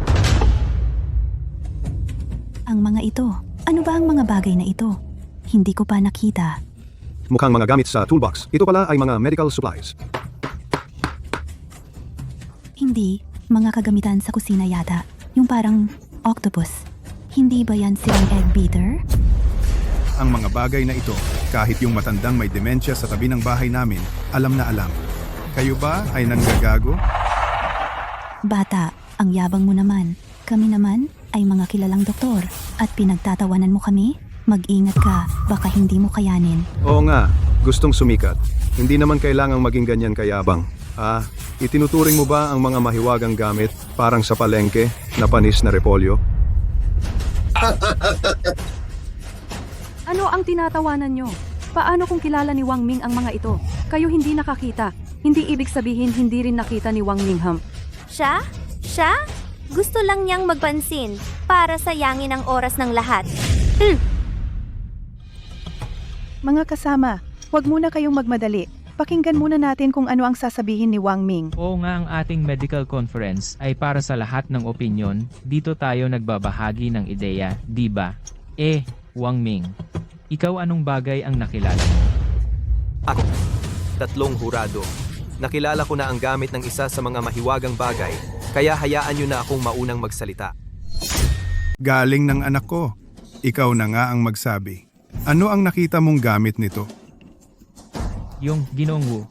Ang mga ito, ano ba ang mga bagay na ito? Hindi ko pa nakita. Mukhang mga gamit sa toolbox. Ito pala ay mga medical supplies. Hindi, mga kagamitan sa kusina yata. Yung parang octopus. Hindi ba yan silang egg beater? Ang mga bagay na ito, kahit yung matandang may demensya sa tabi ng bahay namin, alam na alam. Kayo ba ay nanggagago? Bata, ang yabang mo naman. Kami naman ay mga kilalang doktor. At pinagtatawanan mo kami? Mag-ingat ka, baka hindi mo kayanin. Oo nga, gustong sumikat. Hindi naman kailangang maging ganyan kayabang. Itinuturing mo ba ang mga mahiwagang gamit parang sa palengke na panis na repolyo? Ano ang tinatawanan nyo? Paano kung kilala ni Wang Ming ang mga ito? Kayo hindi nakakita. Hindi ibig sabihin hindi rin nakita ni Wang Ming ham. Siya? Siya? Gusto lang niyang magpansin para sayangin ang oras ng lahat. Mga kasama, huwag muna kayong magmadali. Pakinggan muna natin kung ano ang sasabihin ni Wang Ming. Oo nga, ang ating medical conference ay para sa lahat ng opinyon. Dito tayo nagbabahagi ng ideya, di ba? Wang Ming, ikaw anong bagay ang nakilala mo? Ako, 3 hurado. Nakilala ko na ang gamit ng isa sa mga mahiwagang bagay, kaya hayaan nyo na akong maunang magsalita. Galing ng anak ko. Ikaw na nga ang magsabi. Ano ang nakita mong gamit nito? Yung Ginoong Wu.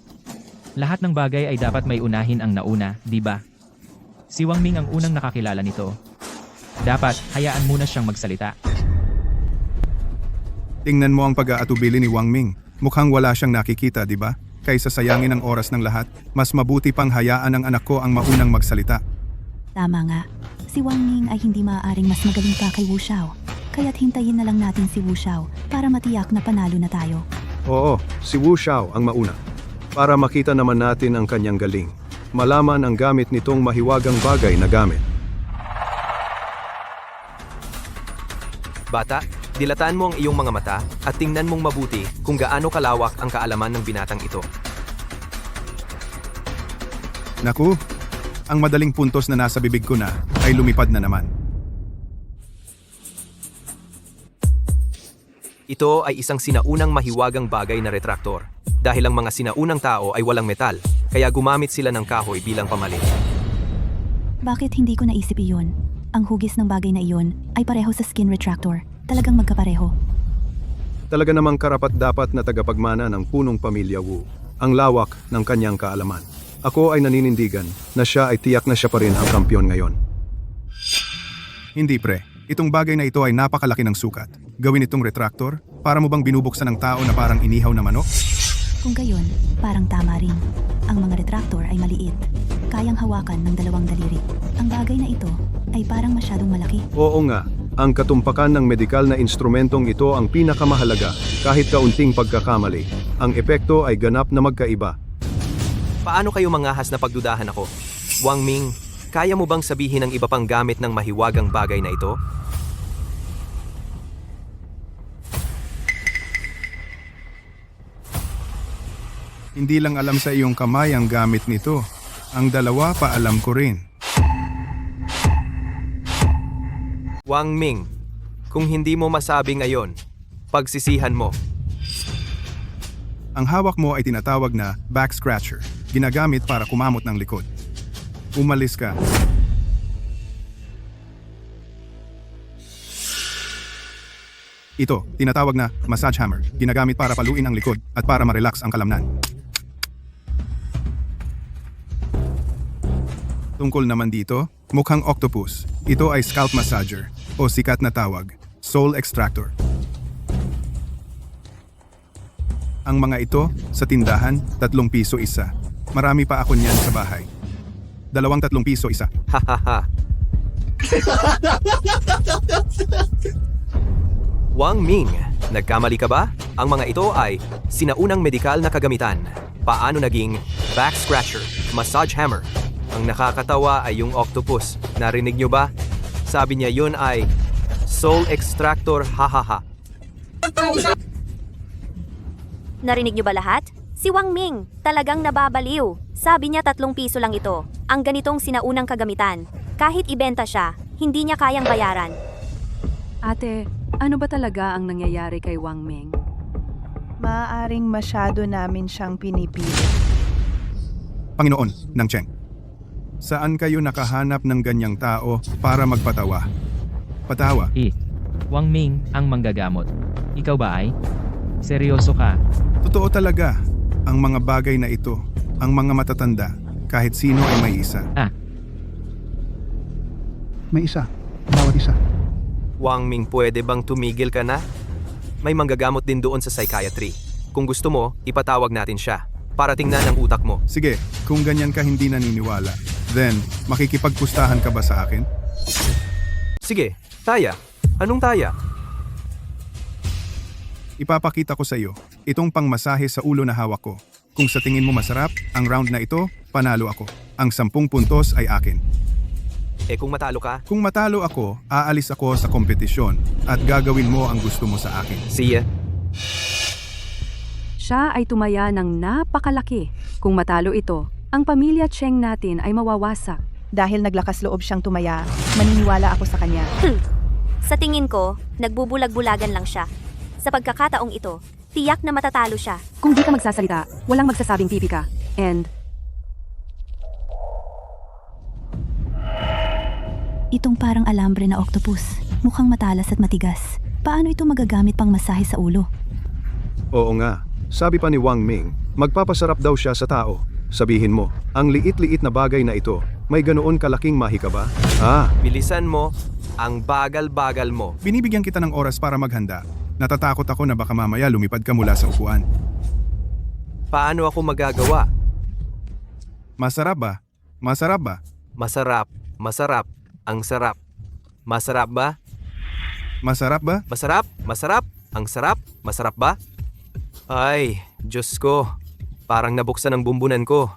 Lahat ng bagay ay dapat may unahin ang nauna, di ba? Si Wang Ming ang unang nakakilala nito. Dapat, hayaan muna siyang magsalita. Tingnan mo ang pag-aatubili ni Wang Ming. Mukhang wala siyang nakikita, di ba? Kaysa sayangin ang oras ng lahat, mas mabuti pang hayaan ang anak ko ang maunang magsalita. Tama nga. Si Wang Ming ay hindi maaaring mas magaling pa kay Wu Xiao. Kaya't hintayin na lang natin si Wu Xiao para matiyak na panalo na tayo. Oo, si Wu Xiao ang mauna. Para makita naman natin ang kanyang galing. Malaman ang gamit nitong mahiwagang bagay na gamit. Bata, dilataan mo ang iyong mga mata at tingnan mong mabuti kung gaano kalawak ang kaalaman ng binatang ito. Naku, ang madaling puntos na nasa bibig ko na ay lumipad na naman. Ito ay isang sinaunang mahiwagang bagay na retraktor. Dahil ang mga sinaunang tao ay walang metal, kaya gumamit sila ng kahoy bilang pamalit. Bakit hindi ko naisip iyon? Ang hugis ng bagay na iyon ay pareho sa skin retractor. Talagang magkapareho. Talaga namang karapat-dapat na tagapagmana ng punong pamilya Wu. Ang lawak ng kanyang kaalaman. Ako ay naninindigan na siya ay tiyak na siya pa rin ang kampyon ngayon. Hindi pre, itong bagay na ito ay napakalaki ng sukat. Gawin itong retraktor, para mo bang binubuksan ng tao na parang inihaw na manok? Kung gayon, parang tama rin. Ang mga retractor ay maliit. Kayang hawakan ng 2 daliri. Ang bagay na ito ay parang masyadong malaki. Oo nga, ang katumpakan ng medikal na instrumentong ito ang pinakamahalaga kahit kaunting pagkakamali. Ang epekto ay ganap na magkaiba. Paano kayo mangahas na pagdudahan ako? Wang Ming, kaya mo bang sabihin ang iba pang gamit ng mahiwagang bagay na ito? Hindi lang alam sa iyong kamay ang gamit nito. Ang dalawa pa alam ko rin. Wang Ming, kung hindi mo masabi ngayon, pagsisihan mo. Ang hawak mo ay tinatawag na back scratcher. Ginagamit para kumamot ng likod. Umalis ka. Ito, tinatawag na massage hammer. Ginagamit para paluin ang likod at para ma-relax ang kalamnan. Tungkol naman dito, mukhang octopus. Ito ay scalp massager o sikat na tawag, soul extractor. Ang mga ito, sa tindahan, 3 piso isa. Marami pa ako niyan sa bahay. 2 3 piso isa. Hahaha. Wang Ming, nagkamali ka ba? Ang mga ito ay sinaunang medikal na kagamitan. Paano naging back scratcher, massage hammer? Ang nakakatawa ay yung octopus. Narinig nyo ba? Sabi niya yun ay soul extractor, hahaha. Narinig niyo ba lahat? Si Wang Ming, talagang nababaliw. Sabi niya 3 piso lang ito, ang ganitong sinaunang kagamitan. Kahit ibenta siya, hindi niya kayang bayaran. Ate, ano ba talaga ang nangyayari kay Wang Ming? Maaaring masyado namin siyang pinipili. Panginoon ng Cheng, saan kayo nakahanap ng ganyang tao para magpatawa? Patawa. Wang Ming ang manggagamot. Ikaw ba ay? Seryoso ka? Totoo talaga, ang mga bagay na ito, ang mga matatanda, kahit sino ay may isa. May isa. Bawat isa. Wang Ming, pwede bang tumigil ka na? May manggagamot din doon sa psychiatry. Kung gusto mo, ipatawag natin siya para tingnan ang utak mo. Sige, kung ganyan ka hindi naniniwala, then makikipagpustahan ka ba sa akin? Sige, taya. Anong taya? Ipapakita ko sa iyo, itong pangmasahe sa ulo na hawak ko. Kung sa tingin mo masarap, ang round na ito, panalo ako. Ang 10 puntos ay akin. Kung matalo ka, Kung matalo ako, aalis ako sa kompetisyon at gagawin mo ang gusto mo sa akin. siya. Siya ay tumaya ng napakalaki. Kung matalo ito, ang pamilya Cheng natin ay mawawasak. Dahil naglakas loob siyang tumaya, maniniwala ako sa kanya. Sa tingin ko, nagbubulag-bulagan lang siya. Sa pagkakataong ito, tiyak na matatalo siya. Kung di ka magsasalita, walang magsasabing pipi ka. And Itong parang alambre na octopus. Mukhang matalas at matigas. Paano ito magagamit pang masahe sa ulo? Oo nga, sabi pa ni Wang Ming, magpapasarap daw siya sa tao. Sabihin mo, ang liit-liit na bagay na ito, may ganoon kalaking mahika ba? Bilisan mo, ang bagal-bagal mo. Binibigyan kita ng oras para maghanda. Natatakot ako na baka mamaya lumipad ka mula sa upuan. Paano ako magagawa? Masarap ba? Masarap ba? Masarap, masarap, ang sarap. Masarap ba? Masarap ba? Masarap, masarap, ang sarap, masarap ba? Ay, Diyos ko, parang nabuksan ang bumbunan ko.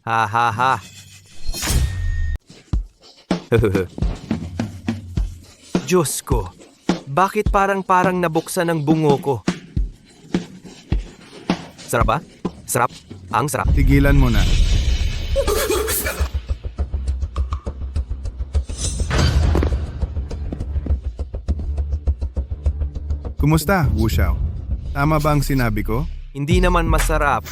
Ha ha ha. Diyos ko, bakit parang nabuksan ang bungo ko? Sarap ba? Sarap, ang sarap. Tigilan mo na. Kumusta, Wu Xiao? Tama ba ang sinabi ko? Hindi naman masarap.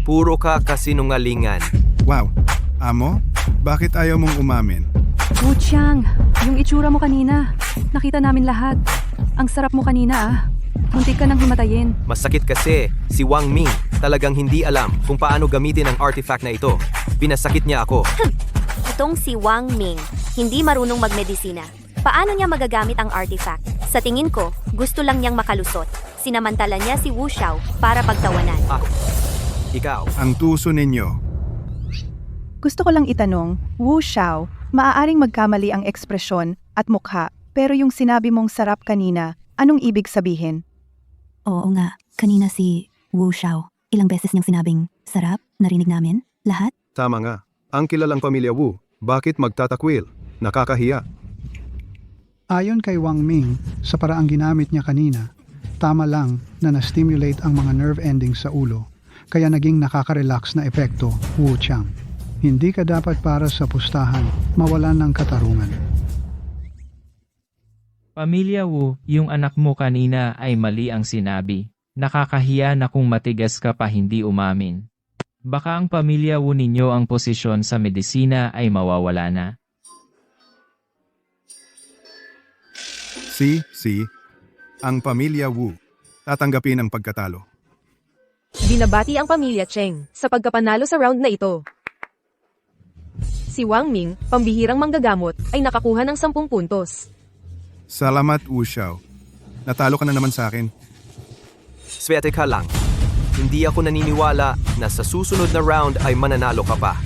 Puro ka kasinungalingan. Wow, amo? Bakit ayaw mong umamin? Wu Qiang, yung itsura mo kanina. Nakita namin lahat. Ang sarap mo kanina ah. Muntik ka nang himatayin. Masakit kasi, si Wang Ming talagang hindi alam kung paano gamitin ang artifact na ito. Pinasakit niya ako. Itong si Wang Ming, hindi marunong magmedisina. Paano niya magagamit ang artifact? Sa tingin ko, gusto lang niyang makalusot. Sinamantala niya si Wu Xiao para pagtawanan. Ikaw. Ang tuso ninyo. Gusto ko lang itanong, Wu Xiao, maaaring magkamali ang ekspresyon at mukha, pero yung sinabi mong sarap kanina, anong ibig sabihin? Oo nga, kanina si Wu Xiao. Ilang beses niyang sinabing, sarap, narinig namin, lahat? Tama nga, ang kilalang pamilya Wu, bakit magtatakwil? Nakakahiya. Ayon kay Wang Ming, sa paraang ginamit niya kanina, tama lang na na-stimulate ang mga nerve endings sa ulo, kaya naging nakaka-relax na epekto, Wu Qiang. Hindi ka dapat para sa pustahan, mawalan ng katarungan. Pamilya Wu, yung anak mo kanina ay mali ang sinabi. Nakakahiya na kung matigas ka pa hindi umamin. Baka ang pamilya Wu ninyo ang posisyon sa medisina ay mawawala na. Si, ang pamilya Wu, tatanggapin ang pagkatalo. Binabati ang pamilya Cheng sa pagkapanalo sa round na ito. Si Wang Ming, pambihirang manggagamot, ay nakakuha ng 10 puntos. Salamat, Wu Xiao. Natalo ka na naman sa akin. Swerte ka lang. Hindi ako naniniwala na sa susunod na round ay mananalo ka pa.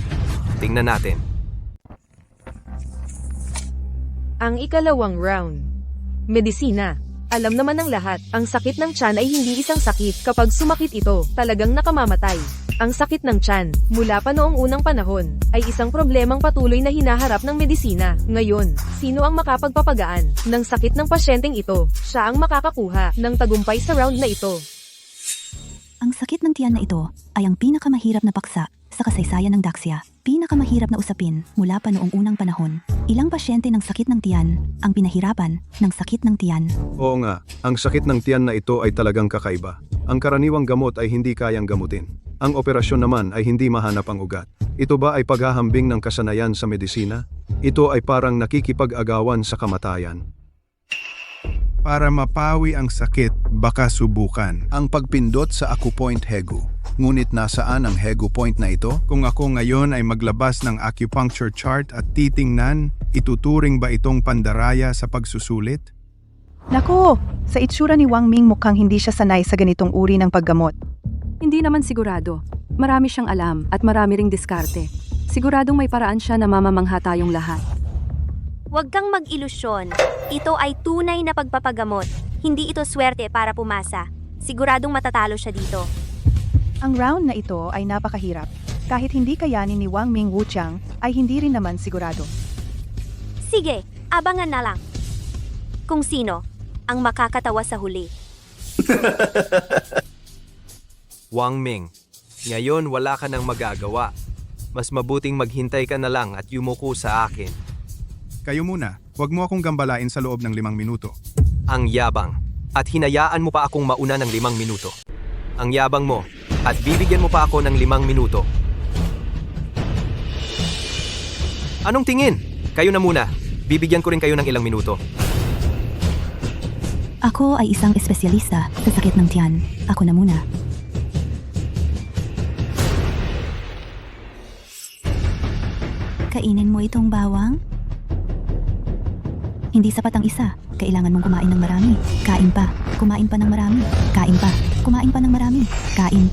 Tingnan natin. Ang ikalawang round. Medisina. Alam naman ng lahat, ang sakit ng tiyan ay hindi isang sakit. Kapag sumakit ito, talagang nakamamatay. Ang sakit ng tiyan, mula pa noong unang panahon, ay isang problemang patuloy na hinaharap ng medisina. Ngayon, sino ang makapagpapagaan ng sakit ng pasyenteng ito? Siya ang makakakuha ng tagumpay sa round na ito. Ang sakit ng tiyan na ito ay ang pinakamahirap na paksa sa kasaysayan ng Daxia. Pinakamahirap na usapin mula pa noong unang panahon. Ilang pasyente ng sakit ng tiyan ang pinahirapan ng sakit ng tiyan. Oo nga, ang sakit ng tiyan na ito ay talagang kakaiba. Ang karaniwang gamot ay hindi kayang gamutin. Ang operasyon naman ay hindi mahanap ang ugat. Ito ba ay paghahambing ng kasanayan sa medisina? Ito ay parang nakikipag-agawan sa kamatayan. Para mapawi ang sakit, baka subukan ang pagpindot sa Acupoint Hegu. Ngunit nasaan ang Hegu point na ito? Kung ako ngayon ay maglabas ng acupuncture chart at titingnan, ituturing ba itong pandaraya sa pagsusulit? Naku! Sa itsura ni Wang Ming mukhang hindi siya sanay sa ganitong uri ng paggamot. Hindi naman sigurado. Marami siyang alam at marami ring diskarte. Siguradong may paraan siya na mamamangha tayong lahat. Huwag kang mag-ilusyon. Ito ay tunay na pagpapagamot. Hindi ito swerte para pumasa. Siguradong matatalo siya dito. Ang round na ito ay napakahirap. Kahit hindi kayanin ni Wang Ming Wu Qiang, ay hindi rin naman sigurado. Sige, abangan na lang. Kung sino ang makakatawa sa huli. Wang Ming, ngayon wala ka nang magagawa. Mas mabuting maghintay ka na lang at yumuko sa akin. Kayo muna, huwag mo akong gambalain sa loob ng 5 minuto. Ang yabang. At hinayaan mo pa akong mauna ng 5 minuto. Ang yabang mo. At bibigyan mo pa ako ng 5 minuto. Anong tingin? Kayo na muna. Bibigyan ko rin kayo ng ilang minuto. Ako ay isang espesyalista sa sakit ng tiyan. Ako na muna. Kainin mo itong bawang? Hindi sapat ang isa. Kailangan mong kumain ng marami. Kain pa. Kumain pa ng marami. Kain pa. Kumain pa ng marami. Kain.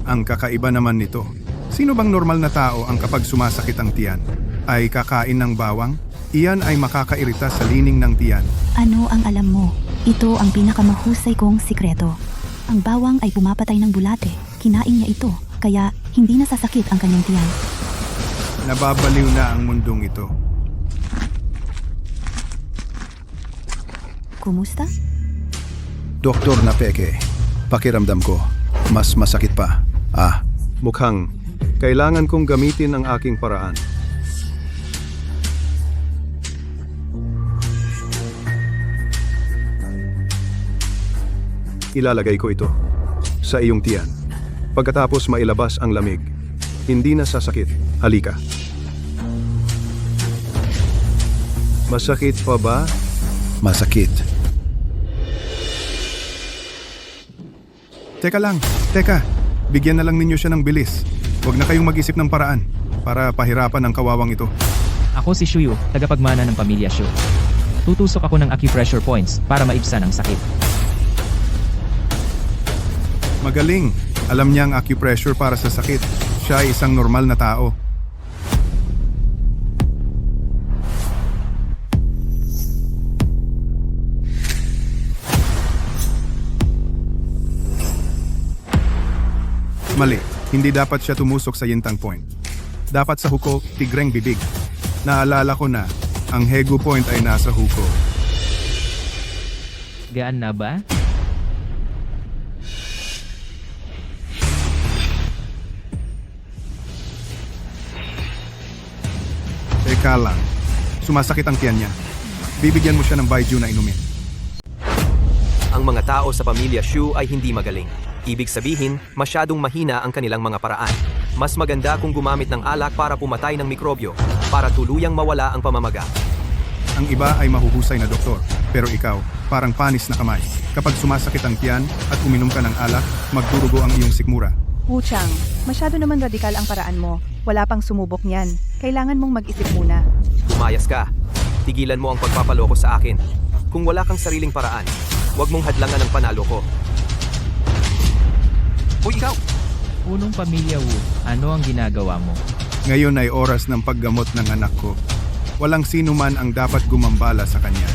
Ang kakaiba naman nito. Sino bang normal na tao ang kapag sumasakit ang tiyan ay kakain ng bawang? Iyan ay makakairita sa lining ng tiyan. Ano ang alam mo? Ito ang pinakamahusay kong sikreto. Ang bawang ay pumapatay ng bulate. Kinain niya ito. Kaya hindi nasasakit ang kanyang tiyan. Nababaliw na ang mundong ito. Kumusta? Doktor na peke, pakiramdam ko, mas masakit pa. Mukhang kailangan kong gamitin ang aking paraan. Ilalagay ko ito sa iyong tiyan. Pagkatapos mailabas ang lamig. Hindi na sasakit. Halika. Masakit pa ba? Masakit. Teka lang, bigyan na lang ninyo siya ng bilis. Huwag na kayong mag-isip ng paraan para pahirapan ang kawawang ito. Ako si Shuyu, tagapagmana ng pamilya Shu. Tutusok ako ng acupressure points para maibsan ang sakit. Magaling, alam niya ang acupressure para sa sakit. Siya ay isang normal na tao. Mali, hindi dapat siya tumusok sa yintang point. Dapat sa huko, tigreng bibig. Naalala ko na, ang hegu point ay nasa huko. Gaan na ba? Teka lang, sumasakit ang tiyan niya. Bibigyan mo siya ng Baiju na inumin. Ang mga tao sa pamilya Shu ay hindi magaling. Ibig sabihin, masyadong mahina ang kanilang mga paraan. Mas maganda kung gumamit ng alak para pumatay ng mikrobyo, para tuluyang mawala ang pamamaga. Ang iba ay mahuhusay na doktor, pero ikaw, parang panis na kamay. Kapag sumasakit ang tiyan at uminom ka ng alak, magdurugo ang iyong sikmura. Wu Chang, masyado naman radikal ang paraan mo. Wala pang sumubok niyan. Kailangan mong mag-isip muna. Umayas ka. Tigilan mo ang pagpapaloko sa akin. Kung wala kang sariling paraan, huwag mong hadlangan ang panalo ko. O ikaw! Punong pamilya Wu, ano ang ginagawa mo? Ngayon ay oras ng paggamot ng anak ko. Walang sino man ang dapat gumambala sa kanya.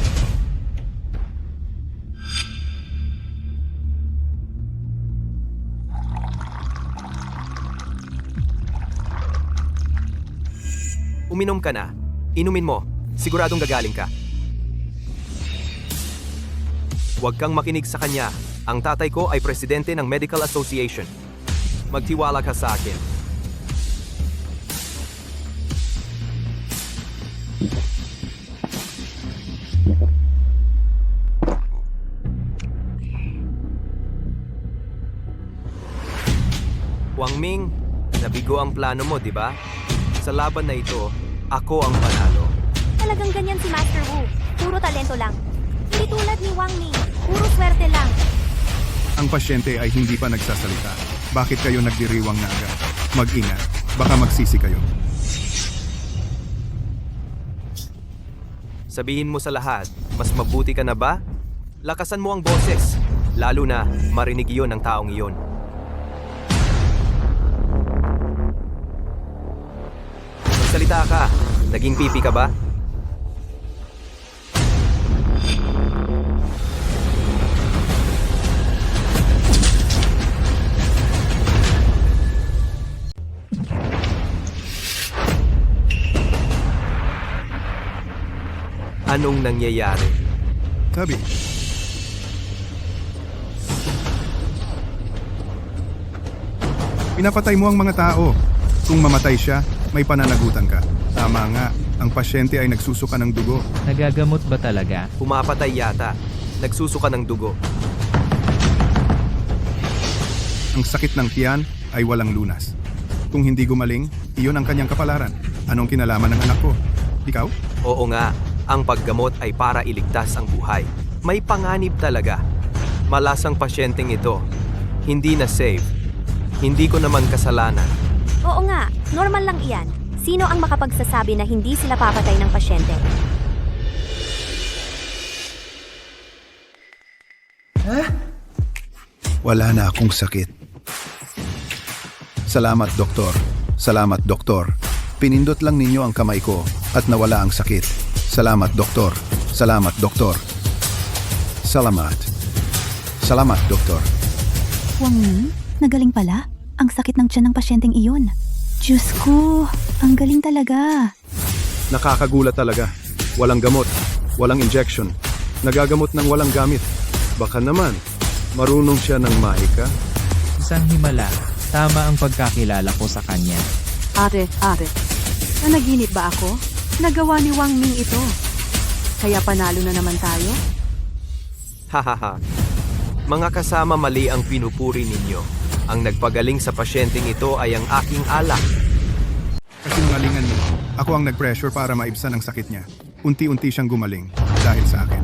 Uminom ka na. Inumin mo. Siguradong gagaling ka. Huwag kang makinig sa kanya. Ang tatay ko ay presidente ng Medical Association. Magtiwala ka sa akin. Wang Ming, nabigo ang plano mo, di ba? Sa laban na ito, ako ang panalo. Talagang ganyan si Master Wu. Puro talento lang. Hindi tulad ni Wang Ming. Puro swerte lang. Ang pasyente ay hindi pa nagsasalita. Bakit kayo nagdiriwang na agad? Mag-ingat. Baka magsisi kayo. Sabihin mo sa lahat, mas mabuti ka na ba? Lakasan mo ang boses. Lalo na, marinig iyon ng taong iyon. Magsalita ka. Naging pipi ka ba? Anong nangyayari? Tabi, Pinapatay mo ang mga tao. Kung mamatay siya, may pananagutan ka. Tama nga, ang pasyente ay nagsusuka ng dugo. Nagagamot ba talaga? Pumapatay yata. Nagsusuka ng dugo. Ang sakit ng tiyan ay walang lunas. Kung hindi gumaling, iyon ang kanyang kapalaran. Anong kinalaman ng anak ko? Ikaw? Oo nga, ang paggamot ay para iligtas ang buhay. May panganib talaga. Malasang pasyenteng ito. Hindi na safe. Hindi ko naman kasalanan. Oo nga, normal lang iyan. Sino ang makapagsasabi na hindi sila papatay ng pasyente? Wala na akong sakit. Salamat, doktor. Salamat, doktor. Pinindot lang ninyo ang kamay ko at nawala ang sakit. Salamat, doktor. Salamat, doktor. Salamat. Salamat, doktor. Wang Ming, nagaling pala. Ang sakit ng tiyan ng pasyenteng iyon. Diyos ko, ang galing talaga. Nakakagulat talaga. Walang gamot. Walang injection. Nagagamot ng walang gamit. Baka naman, marunong siya ng mahika. Isang himala. Tama ang pagkakilala ko sa kanya. Ate, nanaginip ba ako? Nagawa ni Wang Ming ito. Kaya panalo na naman tayo? Hahaha. Mga kasama, mali ang pinupuri ninyo. Ang nagpagaling sa pasyenteng ito ay ang aking alak. Kasinungalingan mo. Ako ang nag-pressure para maibsan ang sakit niya. Unti-unti siyang gumaling dahil sa akin.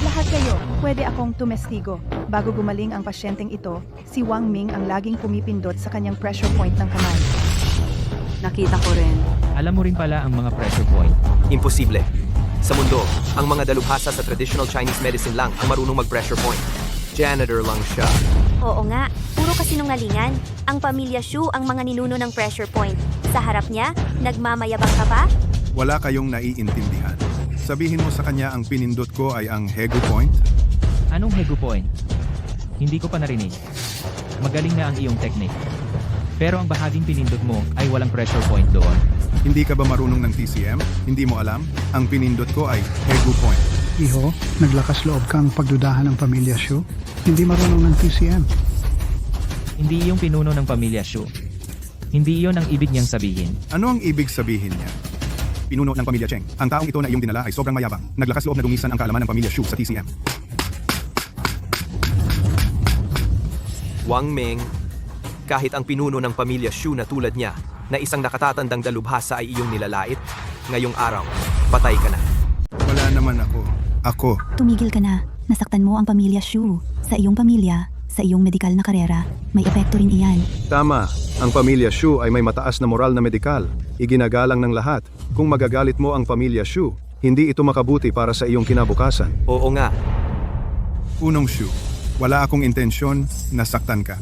Lahat kayo, pwede akong tumestigo. Bago gumaling ang pasyenteng ito, si Wang Ming ang laging pumipindot sa kanyang pressure point ng kamay. Nakita ko rin. Alam mo rin pala ang mga pressure point. Imposible. Sa mundo, ang mga dalubhasa sa traditional Chinese medicine lang ang marunong mag-pressure point. Janitor lang siya. Oo nga, puro kasinungalingan. Ang pamilya Shu ang mga ninuno ng pressure point. Sa harap niya, nagmamayabang ka pa? Wala kayong naiintindihan. Sabihin mo sa kanya ang pinindot ko ay ang Hegu Point? Anong Hegu point? Hindi ko pa narinig. Magaling na ang iyong technique. Pero ang bahaging pinindot mo ay walang pressure point doon. Hindi ka ba marunong ng TCM? Hindi mo alam? Ang pinindot ko ay Hegu Point. Iho, naglakas loob kang pagdudahan ng pamilya Shu. Hindi marunong ng TCM. Hindi iyong pinuno ng pamilya Shu. Hindi iyon ang ibig niyang sabihin. Ano ang ibig sabihin niya? Pinuno ng pamilya Cheng. Ang taong ito na iyong dinala ay sobrang mayabang. Naglakas loob na dungisan ang kaalaman ng pamilya Shu sa TCM. Wang Ming, kahit ang pinuno ng pamilya Shu na tulad niya, na isang nakatatandang dalubhasa ay iyong nilalait, ngayong araw, patay ka na. Wala naman ako. Ako. Tumigil ka na. Nasaktan mo ang pamilya Shu. Sa iyong pamilya, sa iyong medikal na karera, may epekto rin iyan. Tama, ang pamilya Shu ay may mataas na moral na medikal. Iginagalang ng lahat. Kung magagalit mo ang pamilya Shu, hindi ito makabuti para sa iyong kinabukasan. Oo nga, Unong Shu. Wala akong intensyon na saktan ka.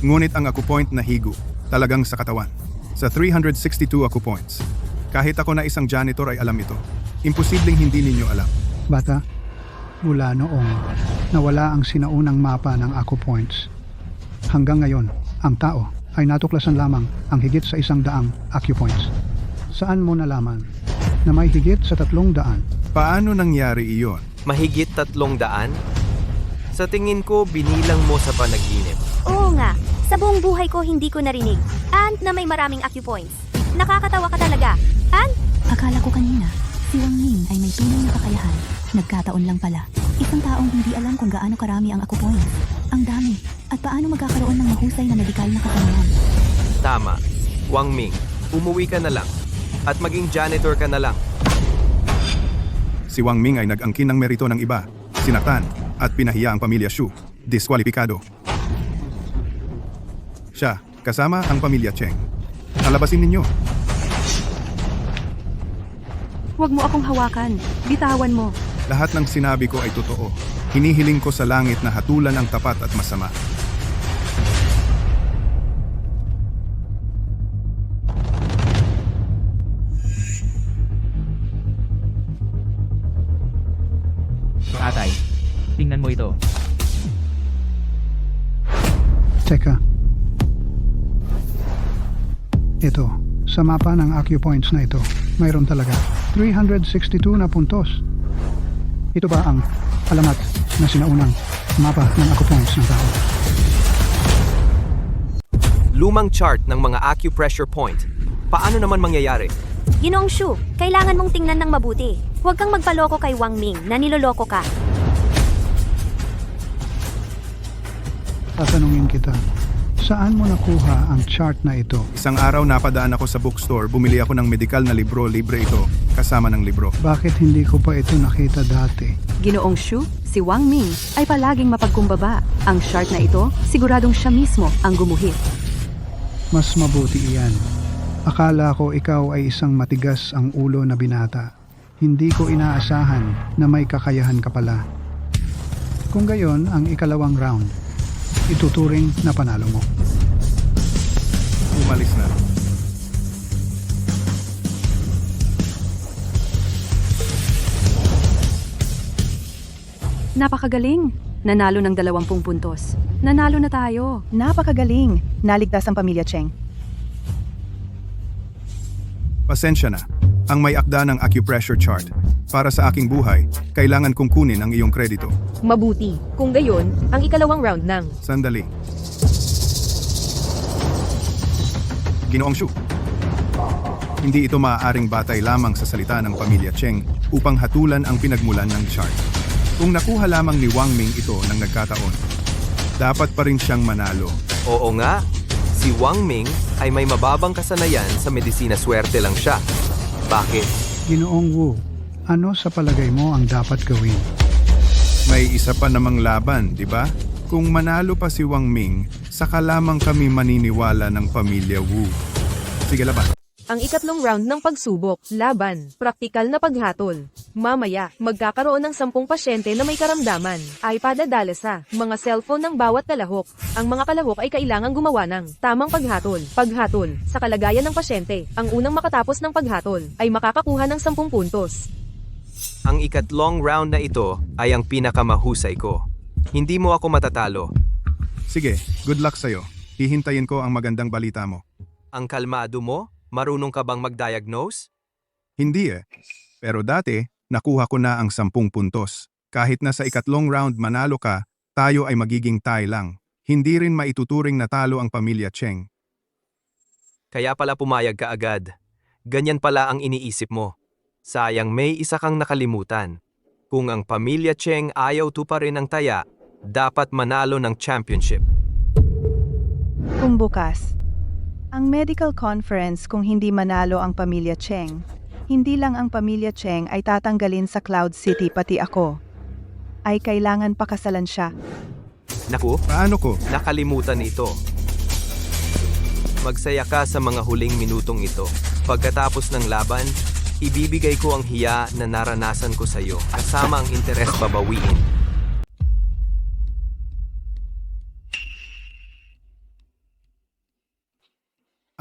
Ngunit ang akupoint na higo, talagang sa katawan. Sa 362 akupoints. Kahit ako na isang janitor ay alam ito. Imposibleng hindi ninyo alam. Bata, mula noong nawala ang sinaunang mapa ng acupoints. Hanggang ngayon, ang tao ay natuklasan lamang ang higit sa 100 acupoints. Saan mo nalaman na may higit sa 300? Paano nangyari iyon? mahigit 300? Sa tingin ko, binilang mo sa panaginip. Oo nga, sa buong buhay ko hindi ko narinig. And na may maraming acupoints. Nakakatawa ka talaga. And Akala ko kanina, si Wang Ming ay may tunay na kakayahan. Nagkataon lang pala. Isang taong hindi alam kung gaano karami ang acupoints. Ang dami. At paano magkakaroon ng mahusay na medikal na katanungan. Tama. Wang Ming, umuwi ka na lang. At maging janitor ka na lang. Si Wang Ming ay nag-angkin ng merito ng iba, sinaktan, at pinahiya ang pamilya Shu. Diskwalipikado. Siya, kasama ang pamilya Cheng. Alabasin ninyo. Huwag mo akong hawakan. Bitawan mo. Lahat ng sinabi ko ay totoo. Hinihiling ko sa langit na hatulan ang tapat at masama. Atay, tingnan mo ito. Teka. Ito, sa mapa ng acupoints na ito, mayroon talaga 362 na puntos. Ito ba ang alamat na sinaunang mapa ng acupoints ng tao? lumang chart ng mga acupressure point. Paano naman mangyayari? Ginoong Shu, kailangan mong tingnan ng mabuti. Huwag kang magpaloko kay Wang Ming na niloloko ka. Tatanungin kita, saan mo nakuha ang chart na ito? Isang araw napadaan ako sa bookstore, bumili ako ng medikal na libro, libre ito, kasama ng libro. Bakit hindi ko pa ito nakita dati? Ginoong Shu, si Wang Ming ay palaging mapagkumbaba. Ang chart na ito, siguradong siya mismo ang gumuhit. Mas mabuti iyan. Akala ko ikaw ay isang matigas ang ulo na binata. Hindi ko inaasahan na may kakayahan ka pala. Kung gayon ang ikalawang round, ituturing na panalo mo. Umalis na. Napakagaling! Nanalo ng 20 puntos. Nanalo na tayo. Napakagaling! Naligtas ang pamilya Cheng. Pasensya na. Ang may akda ng acupressure chart. Para sa aking buhay, kailangan kong kunin ang iyong kredito. Mabuti. Kung gayon, ang ikalawang round ng Sandali. Ginoong Shu. Hindi ito maaaring batay lamang sa salita ng pamilya Cheng upang hatulan ang pinagmulan ng chart. Kung nakuha lamang ni Wang Ming ito ng nagkataon, dapat pa rin siyang manalo. Oo nga, si Wang Ming ay may mababang kasanayan sa medisina, swerte lang siya. Bakit? Ginoong Wu, ano sa palagay mo ang dapat gawin? May isa pa namang laban, di ba? Kung manalo pa si Wang Ming, saka lamang kami maniniwala ng pamilya Wu. Sige, laban. ang ikatlong round ng pagsubok, laban, praktikal na paghatol. Mamaya, magkakaroon ng 10 pasyente na may karamdaman. iPad at dalasa, mga cellphone ng bawat kalahok. Ang mga kalahok ay kailangang gumawa ng tamang paghatol. Paghatol, sa kalagayan ng pasyente, ang unang makatapos ng paghatol ay makakakuha ng 10 puntos. Ang ikatlong round na ito ay ang pinakamahusay ko. Hindi mo ako matatalo. Sige, good luck sa'yo. Hihintayin ko ang magandang balita mo. Ang kalmado mo? Marunong ka bang mag-diagnose? Hindi eh. Pero dati, nakuha ko na ang 10 puntos. Kahit na sa ikatlong round manalo ka, tayo ay magiging tie lang. Hindi rin maituturing na talo ang pamilya Cheng. Kaya pala pumayag ka agad. Ganyan pala ang iniisip mo. Sayang may isa kang nakalimutan. Kung ang pamilya Cheng ayaw tuparin ang taya, dapat manalo ng championship. Kung bukas, ang medical conference kung hindi manalo ang pamilya Cheng, hindi lang ang pamilya Cheng ay tatanggalin sa Cloud City pati ako. Ay kailangan pakasalan siya. Naku, Paano ko? nakalimutan ito. Magsaya ka sa mga huling minutong ito. Pagkatapos ng laban, ibibigay ko ang hiya na naranasan ko sa iyo, kasama ang interes babawiin.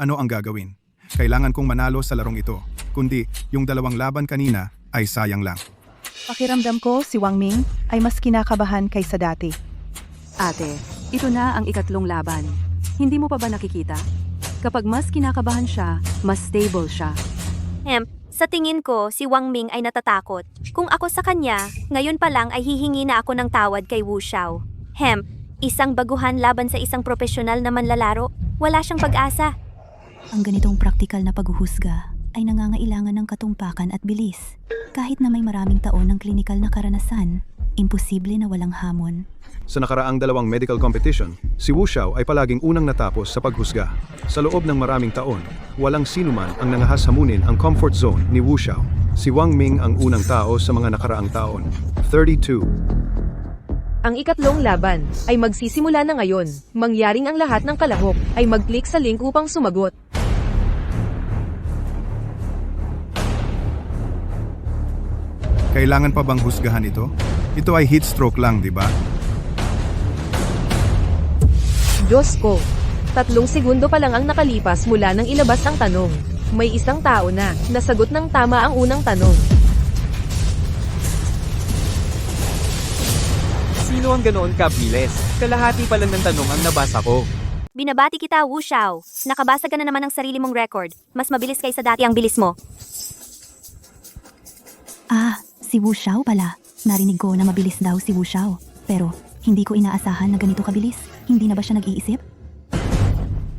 Ano ang gagawin? Kailangan kong manalo sa larong ito. Kundi, yung 2 laban kanina ay sayang lang. Pakiramdam ko si Wang Ming ay mas kinakabahan kaysa dati. Ate, ito na ang ikatlong laban. Hindi mo pa ba nakikita? Kapag mas kinakabahan siya, mas stable siya. Sa tingin ko, si Wang Ming ay natatakot. Kung ako sa kanya, ngayon pa lang ay hihingi na ako ng tawad kay Wu Xiao. Isang baguhan laban sa isang profesional na manlalaro, wala siyang pag-asa. Ang ganitong praktikal na paghuhusga ay nangangailangan ng katumpakan at bilis. Kahit na may maraming taon ng klinikal na karanasan, imposible na walang hamon. Sa nakaraang 2 medical competition, si Wu Xiao ay palaging unang natapos sa paghusga. Sa loob ng maraming taon, walang sinuman ang nangahas hamunin ang comfort zone ni Wu Xiao. Si Wang Ming ang unang tao sa mga nakaraang taon. 32. Ang ikatlong laban ay magsisimula na ngayon. Mangyaring ang lahat ng kalahok ay mag-click sa link upang sumagot. Kailangan pa bang husgahan ito? Ito ay heat stroke lang, di ba? Diyos ko, 3 segundo pa lang ang nakalipas mula nang ilabas ang tanong. May isang tao na nasagot ng tama ang unang tanong. Sino ang ganoon kabilis? Kalahati pa lang ng tanong ang nabasa ko. Binabati kita, Wu Xiao. Nakabasa ka na naman ng sarili mong record. Mas mabilis kaysa dati ang bilis mo. Si Wu Xiao pala. Narinig ko na mabilis daw si Wu Xiao. Pero, hindi ko inaasahan na ganito kabilis. Hindi na ba siya nag-iisip?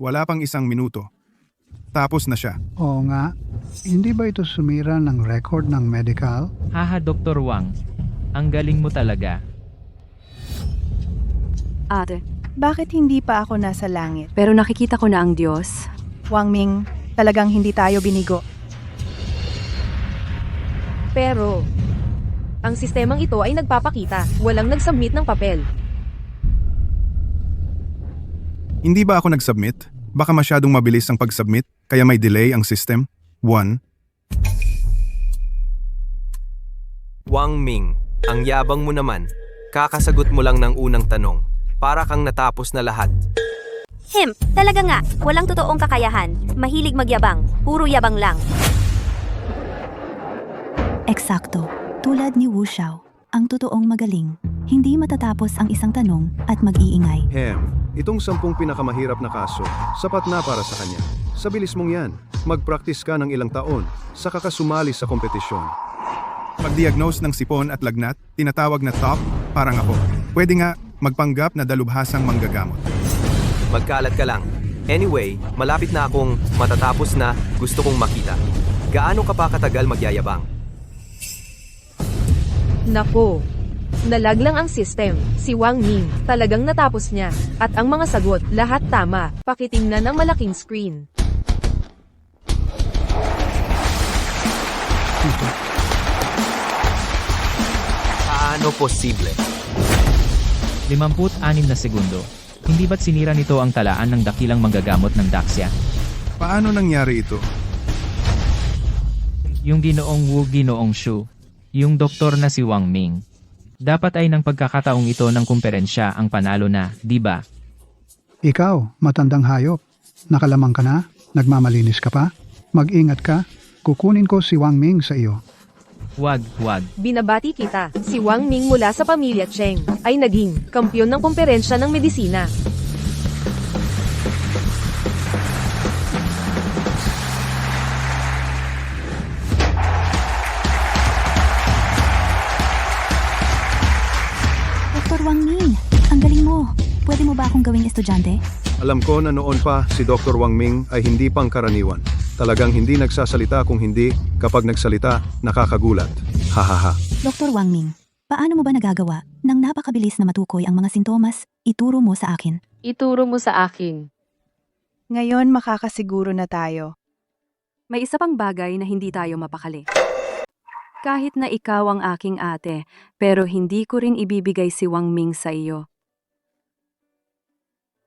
Wala pang 1 minuto. Tapos na siya. Oo nga, hindi ba ito sumira ng record ng medical? Haha Dr. Wang, ang galing mo talaga. Ate, Bakit hindi pa ako nasa langit? pero nakikita ko na ang Diyos. Wang Ming, talagang hindi tayo binigo. Pero, ang sistemang ito ay nagpapakita, walang nag-submit ng papel. Hindi ba ako nag-submit? Baka masyadong mabilis ang pag-submit, kaya may delay ang system. 1. Wang Ming, ang yabang mo naman. Kakasagot mo lang ng unang tanong. Para kang natapos na lahat. Talaga nga, walang totoong kakayahan. Mahilig magyabang, puro yabang lang. Eksakto. Tulad ni Wu Xiao, ang totoong magaling. Hindi matatapos ang isang tanong at mag-iingay. Itong 10 pinakamahirap na kaso, sapat na para sa kanya. Sa bilis mong yan, mag-practice ka ng ilang taon, saka ka sumali sa kompetisyon. Pag-diagnose ng sipon at lagnat, tinatawag na top, parang ako. Pwede nga, magpanggap na dalubhasang manggagamot. Magkalat ka lang. Anyway, malapit na akong matatapos na gusto kong makita. Gaano ka pa katagal magyayabang? Nako, nalaglang ang system. Si Wang Ming, talagang natapos niya. At ang mga sagot, lahat tama. Pakitingnan ng malaking screen. Paano posible? 56 na segundo. Hindi ba't sinira nito ang talaan ng dakilang manggagamot ng Daxia? Paano nangyari ito? Yung ginoong Wu Ginoong Shu. Yung doktor na si Wang Ming. Dapat ay ng pagkakataong ito ng kumperensya ang panalo na, di ba? Ikaw, matandang hayop. Nakalamang ka na? Nagmamalinis ka pa? Mag-ingat ka. Kukunin ko si Wang Ming sa iyo. Wag. Binabati kita, si Wang Ming mula sa pamilya Cheng, ay naging kampiyon ng kumperensya ng medisina. Dr. Wang Ming, ang galing mo. Pwede mo ba akong gawing estudyante? Alam ko na noon pa si Dr. Wang Ming ay hindi pangkaraniwan. Talagang hindi nagsasalita kung hindi, kapag nagsalita, nakakagulat. Hahaha. Dr. Wang Ming, paano mo ba nagagawa nang napakabilis na matukoy ang mga sintomas? Ituro mo sa akin. Ituro mo sa akin. Ngayon makakasiguro na tayo. May isa pang bagay na hindi tayo mapakali. Kahit na ikaw ang aking ate, pero hindi ko rin ibibigay si Wang Ming sa iyo.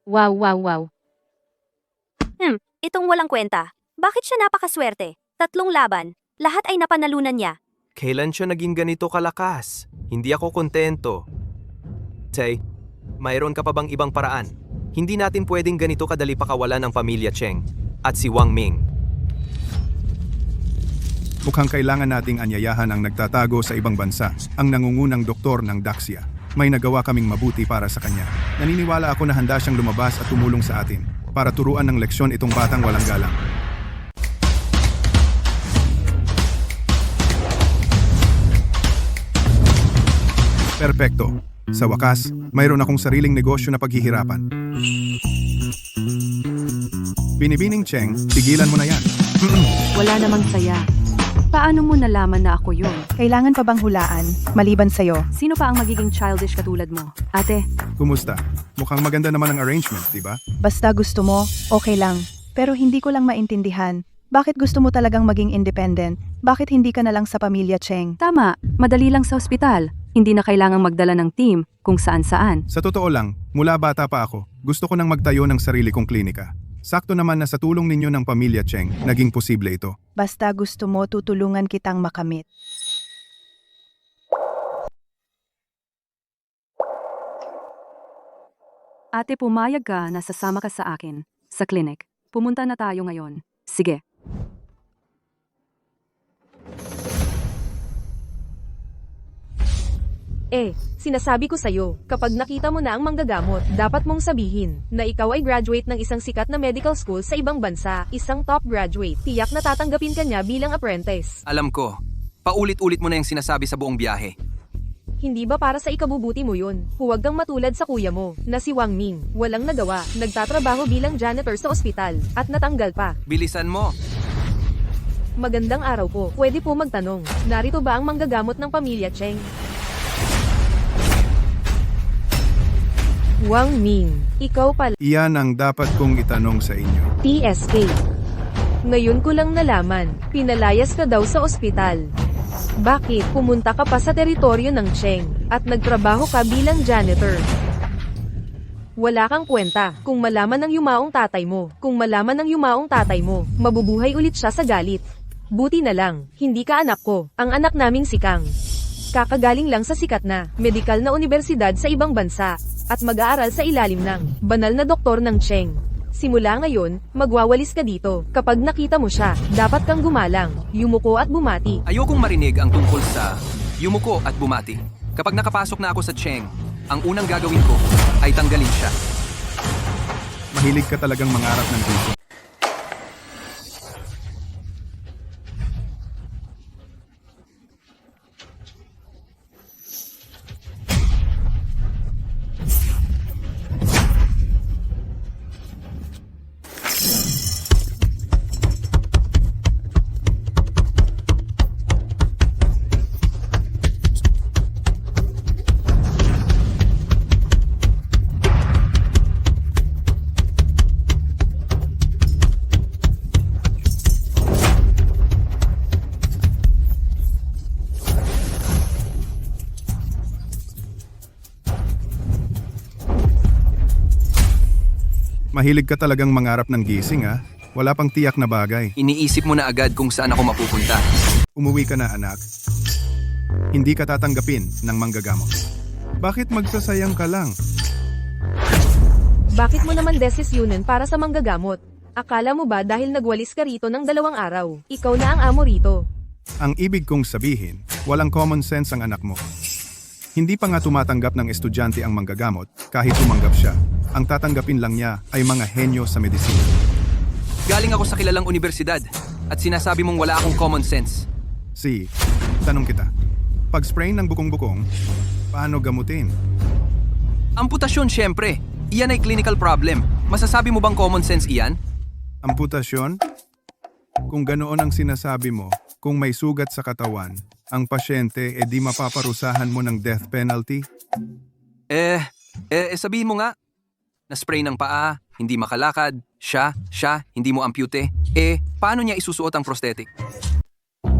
Wow. Itong walang kwenta. Bakit siya napakaswerte? 3 laban. Lahat ay napanalunan niya. Kailan siya naging ganito kalakas? Hindi ako kontento. Tay, mayroon ka pa bang ibang paraan? Hindi natin pwedeng ganito kadali pakawalan ng pamilya Cheng at si Wang Ming. Mukhang kailangan nating anyayahan ang nagtatago sa ibang bansa, ang nangungunang doktor ng Daxia. may nagawa kaming mabuti para sa kanya. Naniniwala ako na handa siyang lumabas at tumulong sa atin para turuan ng leksyon itong batang walang galang. Perpekto. Sa wakas, mayroon akong sariling negosyo na paghihirapan. Binibining Cheng, tigilan mo na yan. Wala namang saya. Paano mo nalaman na ako yun? Kailangan pa bang hulaan, maliban sa'yo? Sino pa ang magiging childish katulad mo? Ate, Kumusta? Mukhang maganda naman ang arrangement, di ba? Basta gusto mo, okay lang. Pero hindi ko lang maintindihan. Bakit gusto mo talagang maging independent? Bakit hindi ka na lang sa pamilya, Cheng? tama, madali lang sa ospital. Hindi na kailangang magdala ng team kung saan-saan. Sa totoo lang, mula bata pa ako, gusto ko nang magtayo ng sarili kong klinika. Sakto naman na sa tulong ninyo ng pamilya Cheng, naging posible ito. Basta gusto mo, tutulungan kitang makamit. Ate, pumayag ka na sasama ka sa akin sa clinic. Pumunta na tayo ngayon. Sige. Sinasabi ko sa'yo, kapag nakita mo na ang manggagamot, dapat mong sabihin na ikaw ay graduate ng isang sikat na medical school sa ibang bansa, isang top graduate. Tiyak na tatanggapin ka niya bilang apprentice. Alam ko, paulit-ulit mo na yung sinasabi sa buong biyahe. Hindi ba para sa ikabubuti mo yun? Huwag kang matulad sa kuya mo, na si Wang Ming. Walang nagawa, nagtatrabaho bilang janitor sa ospital, at natanggal pa. Bilisan mo! Magandang araw po, pwede po magtanong, narito ba ang manggagamot ng pamilya Cheng? Wang Ming, ikaw pala. Iyan ang dapat kong itanong sa inyo. PSK. Ngayon ko lang nalaman, pinalayas ka daw sa ospital. Bakit pumunta ka pa sa teritoryo ng Cheng, at nagtrabaho ka bilang janitor? Wala kang kwenta, kung malaman ng yumaong tatay mo, mabubuhay ulit siya sa galit. Buti na lang, hindi ka anak ko, ang anak naming si Kang. Kakagaling lang sa sikat na, medikal na universidad sa ibang bansa, at mag-aaral sa ilalim ng banal na doktor ng Cheng. Simula ngayon, magwawalis ka dito. Kapag nakita mo siya, dapat kang gumalang, yumuko at bumati. Ayokong marinig ang tungkol sa yumuko at bumati. Kapag nakapasok na ako sa Cheng, ang unang gagawin ko ay tanggalin siya. Mahilig ka talagang mangarap ng gusto. Mahilig ka talagang mangarap ng gising ha? Wala pang tiyak na bagay. Iniisip mo na agad kung saan ako mapupunta. Umuwi ka na anak. Hindi ka tatanggapin ng manggagamot. Bakit magsasayang ka lang? Bakit mo naman desisyunan para sa manggagamot? Akala mo ba dahil nagwalis ka rito ng 2 araw, ikaw na ang amo rito? Ang ibig kong sabihin, walang common sense ang anak mo. Hindi pa nga tumatanggap ng estudyante ang manggagamot kahit tumanggap siya. Ang tatanggapin lang niya ay mga henyo sa medisina. Galing ako sa kilalang universidad at sinasabi mong wala akong common sense. Tanong kita, pag spray ng bukong-bukong, paano gamutin? Amputasyon syempre. Iyan ay clinical problem. Masasabi mo bang common sense iyan? Amputasyon? Kung ganoon ang sinasabi mo, kung may sugat sa katawan, ang pasyente di mapaparusahan mo ng death penalty? Sabihin mo nga. Na-spray ng paa, hindi makalakad, siya, hindi mo ampute. Paano niya isusuot ang prosthetic?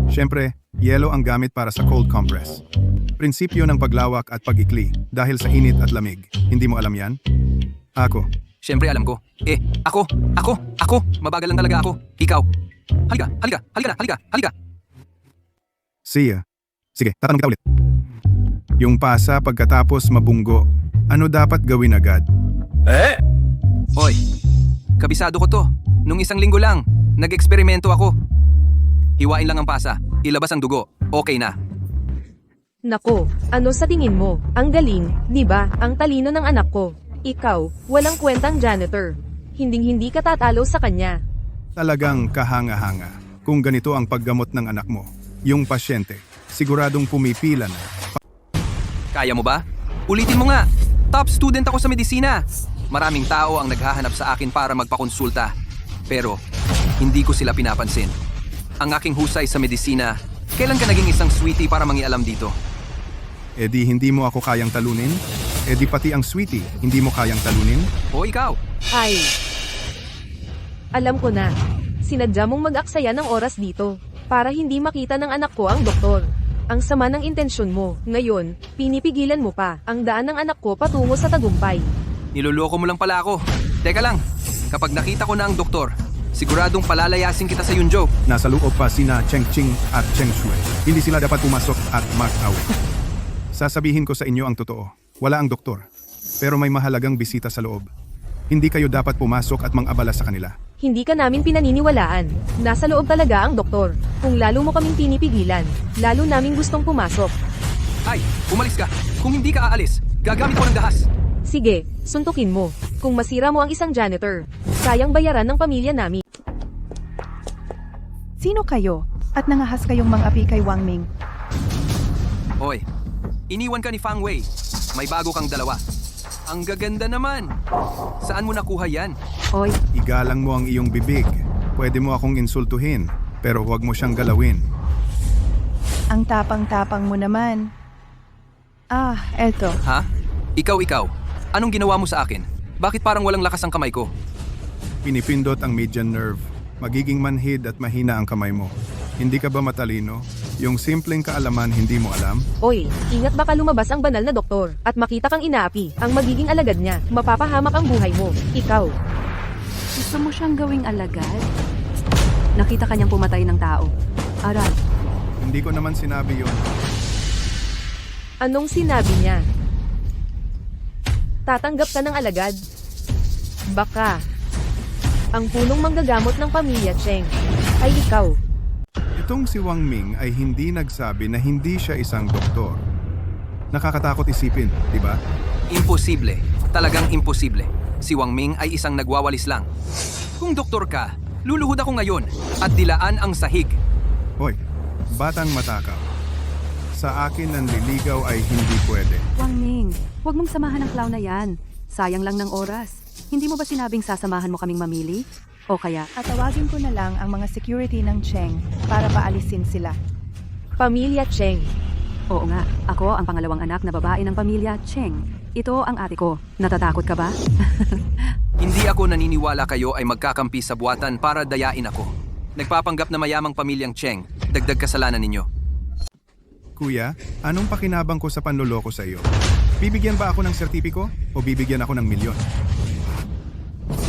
Siyempre, yelo ang gamit para sa cold compress. Prinsipyo ng paglawak at pag-ikli dahil sa init at lamig. Hindi mo alam yan? Ako. Siyempre alam ko. Ako. Mabagal lang talaga ako. Ikaw. Halika. Sige, tatanong kita ulit. Yung pasa pagkatapos mabunggo, ano dapat gawin agad? Hoy, kabisado ko to. Nung 1 linggo lang, nag-eksperimento ako. Hiwain lang ang pasa, ilabas ang dugo, okay na. Nako, ano sa tingin mo? Ang galing, di ba? Ang talino ng anak ko. Ikaw, walang kwentang janitor. Hinding-hindi ka tatalo sa kanya. Talagang kahanga-hanga. Kung ganito ang paggamot ng anak mo, yung pasyente, siguradong pumipila na. Kaya mo ba? Ulitin mo nga! Top student ako sa medisina! Maraming tao ang naghahanap sa akin para magpakonsulta. Pero, hindi ko sila pinapansin. Ang aking husay sa medisina, kailan ka naging isang sweetie para mangialam dito? E di hindi mo ako kayang talunin? E di pati ang sweetie, hindi mo kayang talunin? O ikaw? Ay. Alam ko na. Sinadya mong mag-aksaya ng oras dito para hindi makita ng anak ko ang doktor. Ang sama ng intensyon mo. Ngayon, pinipigilan mo pa ang daan ng anak ko patungo sa tagumpay. Niloloko mo lang pala ako. Teka lang, kapag nakita ko na ang doktor, siguradong palalayasin kita sa Yunjo. Nasa loob pa sina Cheng Ching at Cheng Shui. Hindi sila dapat pumasok at mag-away. Sasabihin ko sa inyo ang totoo. Wala ang doktor. Pero may mahalagang bisita sa loob. Hindi kayo dapat pumasok at mang-abala sa kanila. Hindi ka namin pinaniniwalaan. Nasa loob talaga ang doktor. Kung lalo mo kaming pinipigilan, lalo naming gustong pumasok. Ay, umalis ka. Kung hindi ka aalis, gagamit ko ng dahas. Sige, suntukin mo. Kung masira mo ang isang janitor, sayang bayaran ng pamilya namin. Sino kayo? At nangahas kayong mang-api kay Wang Ming? Hoy, iniwan ka ni Fang Wei. May bago kang dalawa. Ang gaganda naman. Saan mo nakuha yan? Oy, Igalang mo ang iyong bibig. Pwede mo akong insultuhin, pero huwag mo siyang galawin. Ang tapang-tapang mo naman. Ah, eto. Ha? Ikaw. Anong ginawa mo sa akin? Bakit parang walang lakas ang kamay ko? Pinipindot ang median nerve. Magiging manhid at mahina ang kamay mo. Hindi ka ba matalino? Yung simpleng kaalaman hindi mo alam? Oy, ingat baka lumabas ang banal na doktor at makita kang inaapi. Ang magiging alagad niya, mapapahamak ang buhay mo. Ikaw. gusto mo siyang gawing alagad? Nakita kanyang pumatay ng tao. Aral. Hindi ko naman sinabi yon. Anong sinabi niya? Tatanggap ka ng alagad? Baka. Ang punong manggagamot ng pamilya Cheng ay ikaw. Itong si Wang Ming ay hindi nagsabi na hindi siya isang doktor. Nakakatakot isipin, di ba? Imposible. Talagang imposible. Si Wang Ming ay isang nagwawalis lang. Kung doktor ka, luluhod ako ngayon at dilaan ang sahig. Hoy, batang matakaw. Sa akin nanliligaw ay hindi pwede. Wang Ming, huwag mong samahan ang clown na yan. Sayang lang ng oras. Hindi mo ba sinabing sasamahan mo kaming mamili? O kaya, At tawagin ko na lang ang mga security ng Cheng para paalisin sila. Pamilya Cheng. oo nga, ako ang pangalawang anak na babae ng pamilya Cheng. Ito ang ate ko. Natatakot ka ba? Hindi ako naniniwala kayo ay magkakampi sa buwatan para dayain ako. Nagpapanggap na mayamang pamilyang Cheng. Dagdag kasalanan ninyo. Kuya, anong pakinabang ko sa panloloko sa iyo? Bibigyan ba ako ng sertipiko o bibigyan ako ng milyon?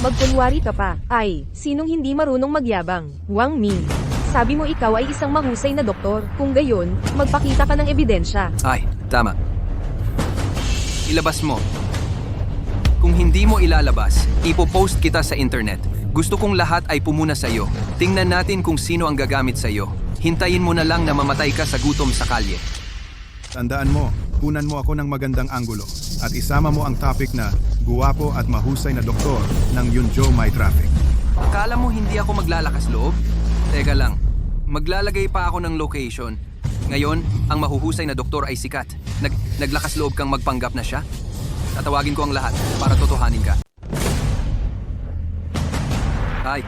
Magkunwari ka pa. Ay, sinong hindi marunong magyabang? Wang Ming. Sabi mo ikaw ay isang mahusay na doktor. Kung gayon, magpakita ka ng ebidensya. Ay, tama. Ilabas mo. Kung hindi mo ilalabas, ipopost kita sa internet. Gusto kong lahat ay pumuna sa iyo. Tingnan natin kung sino ang gagamit sa iyo. Hintayin mo na lang na mamatay ka sa gutom sa kalye. Tandaan mo, kunan mo ako ng magandang anggulo at isama mo ang topic na guwapo at mahusay na doktor ng Yunjo May Traffic. Akala mo hindi ako maglalakas loob? Teka lang, maglalagay pa ako ng location. Ngayon, ang mahuhusay na doktor ay sikat. Naglakas loob kang magpanggap na siya? Tatawagin ko ang lahat para totohanin ka. Ay.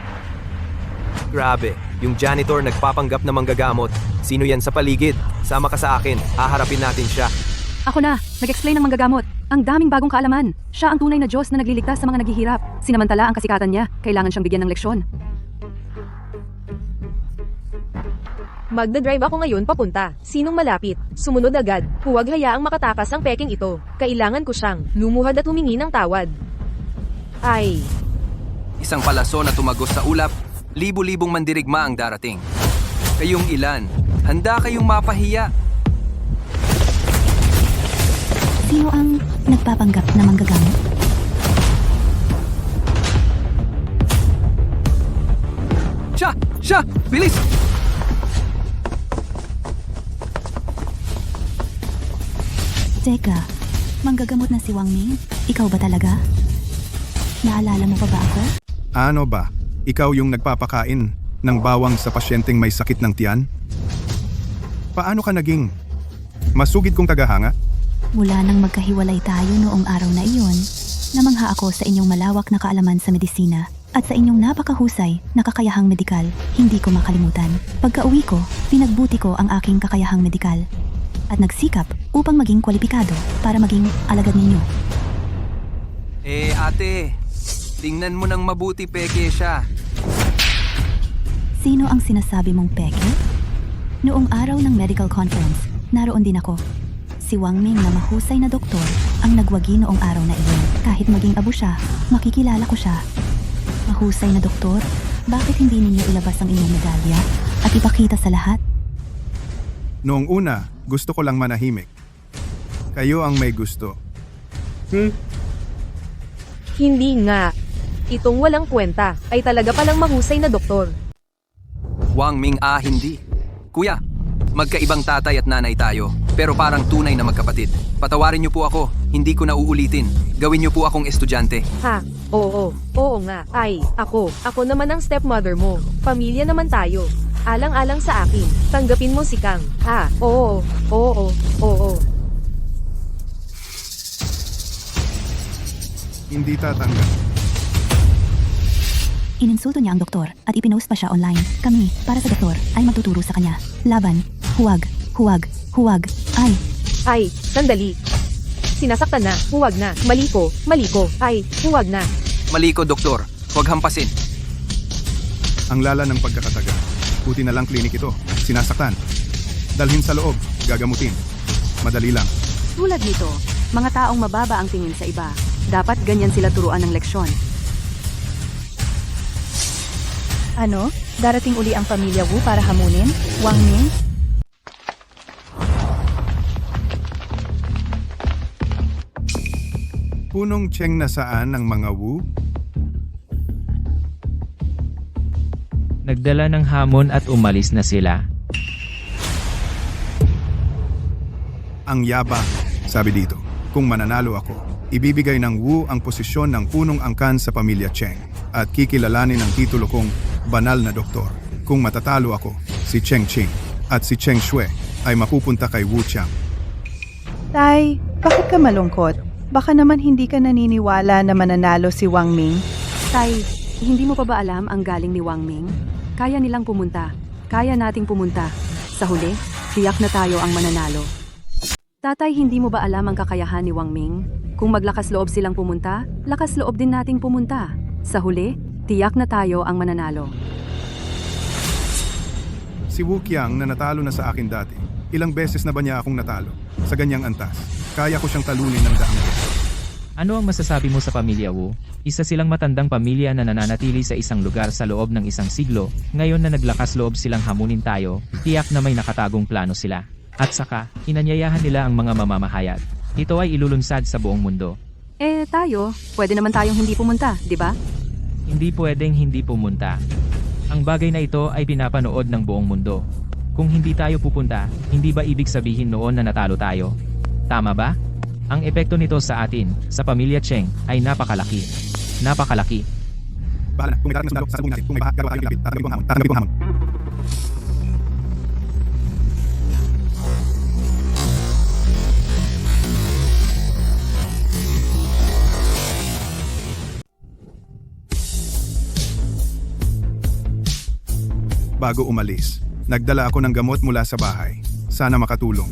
Grabe, yung janitor nagpapanggap na manggagamot. Sino yan sa paligid? Sama ka sa akin, haharapin natin siya. Ako na, nag-explain ng manggagamot. Ang daming bagong kaalaman. Siya ang tunay na Diyos na nagliligtas sa mga naghihirap. Sinamantala ang kasikatan niya, kailangan siyang bigyan ng leksyon. Magdadrive ako ngayon papunta. Sinong malapit? Sumunod agad. Huwag hayaang makatakas ang peking ito. Kailangan ko siyang lumuhad at humingi ng tawad. Ay, Isang palaso na tumagos sa ulap, libu-libong mandirigma ang darating. Kayong ilan, handa kayong mapahiya. Sino ang nagpapanggap na manggagamot? Siya! Bilis! Teka, manggagamot na si Wang Ming? Ikaw ba talaga? Naalala mo pa ba ako? Ano ba? Ikaw yung nagpapakain ng bawang sa pasyenteng may sakit ng tiyan? Paano ka naging masugid kong tagahanga? Mula nang magkahiwalay tayo noong araw na iyon, namangha ako sa inyong malawak na kaalaman sa medisina at sa inyong napakahusay na kakayahang medikal. Hindi ko makalimutan. Pagka-uwi ko, pinagbuti ko ang aking kakayahang medikal at nagsikap upang maging kwalipikado para maging alagad ninyo. Ate, tingnan mo nang mabuti, peke siya. Sino ang sinasabi mong peke? Noong araw ng medical conference, naroon din ako. Si Wang Ming na mahusay na doktor ang nagwagi noong araw na iyon. Kahit maging abo siya, makikilala ko siya. Mahusay na doktor, bakit hindi ninyo ilabas ang inyong medalya at ipakita sa lahat? Noong una, gusto ko lang manahimik. Kayo ang may gusto. Hindi nga. Itong walang kwenta ay talaga palang mahusay na doktor. Wang Ming, hindi. Kuya, magkaibang tatay at nanay tayo, pero parang tunay na magkapatid. Patawarin niyo po ako, hindi ko na uulitin. Gawin niyo po akong estudyante. Ha? Oo nga. Ay, ako naman ang stepmother mo. Pamilya naman tayo. Alang-alang sa akin, tanggapin mo si Kang. Ha? Oo. Hindi tatanggap. Ininsulto niya ang doktor at ipinost pa siya online. Kami, para sa doktor, ay magtuturo sa kanya. Laban, huwag, Ay, sandali. Sinasaktan na, huwag na. Mali ko. Ay, huwag na. Mali ko, doktor. Huwag hampasin. Ang lala ng pagkakataga. Buti na lang klinik ito. Sinasaktan. Dalhin sa loob. Gagamutin. Madali lang. Tulad nito, mga taong mababa ang tingin sa iba. Dapat ganyan sila turuan ng leksyon. Ano? Darating uli ang pamilya Wu para hamunin? Wang Ming? Punong Cheng na saan ang mga Wu? Nagdala ng hamon at umalis na sila. Ang yabang, sabi dito. Kung mananalo ako, ibibigay ng Wu ang posisyon ng punong angkan sa pamilya Cheng at kikilalanin ang titulo kong banal na doktor. Kung matatalo ako, si Cheng Qing at si Cheng Shui ay mapupunta kay Wu Qiang. Tay, bakit ka malungkot? Baka naman hindi ka naniniwala na mananalo si Wang Ming. Tay, hindi mo pa ba alam ang galing ni Wang Ming? Kaya nilang pumunta. Kaya nating pumunta. Sa huli, tiyak na tayo ang mananalo. Tatay, hindi mo ba alam ang kakayahan ni Wang Ming? Kung maglakas loob silang pumunta, lakas loob din nating pumunta. Sa huli, tiyak na tayo ang mananalo. Si Wu Qiang na natalo na sa akin dati. Ilang beses na ba niya akong natalo? Sa ganyang antas, kaya ko siyang talunin ng daang beses. Ano ang masasabi mo sa pamilya Wu? Isa silang matandang pamilya na nananatili sa isang lugar sa loob ng isang siglo. Ngayon na naglakas loob silang hamunin tayo, tiyak na may nakatagong plano sila. At saka, inanyayahan nila ang mga mamamahayag. Ito ay ilulunsad sa buong mundo. Tayo, pwede naman tayong hindi pumunta, di ba? Hindi pwedeng hindi pumunta. Ang bagay na ito ay pinapanood ng buong mundo. Kung hindi tayo pupunta, hindi ba ibig sabihin noon na natalo tayo? Tama ba? Ang epekto nito sa atin, sa pamilya Cheng, ay napakalaki. Napakalaki. Bahala na, kung may darating na sundalo, sasabuhin natin. Kung may baha, gagawa tayong lapit. Tatanggapin ko ang hamon. Tatanggapin ko ang hamon. Bago umalis, nagdala ako ng gamot mula sa bahay. Sana makatulong.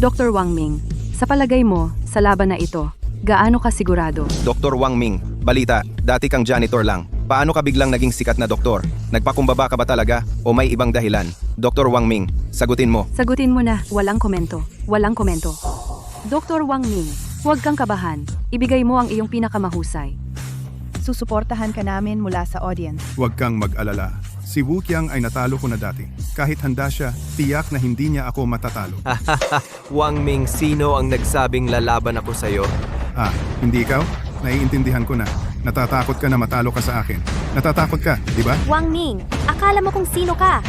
Dr. Wang Ming, sa palagay mo, sa laban na ito, gaano ka sigurado? Dr. Wang Ming, balita, dati kang janitor lang. Paano ka biglang naging sikat na doktor? Nagpakumbaba ka ba talaga o may ibang dahilan? Dr. Wang Ming, sagutin mo. Sagutin mo na, walang komento. Walang komento. Dr. Wang Ming, huwag kang kabahan. Ibigay mo ang iyong pinakamahusay. Susuportahan ka namin mula sa audience. Huwag kang mag-alala. Si Wu Qiang ay natalo ko na dati. Kahit handa siya, tiyak na hindi niya ako matatalo. Wang Ming, sino ang nagsabing lalaban ako sa'yo? Hindi ikaw? Naiintindihan ko na. Natatakot ka na matalo ka sa akin. Natatakot ka, di ba? Wang Ming, akala mo kung sino ka?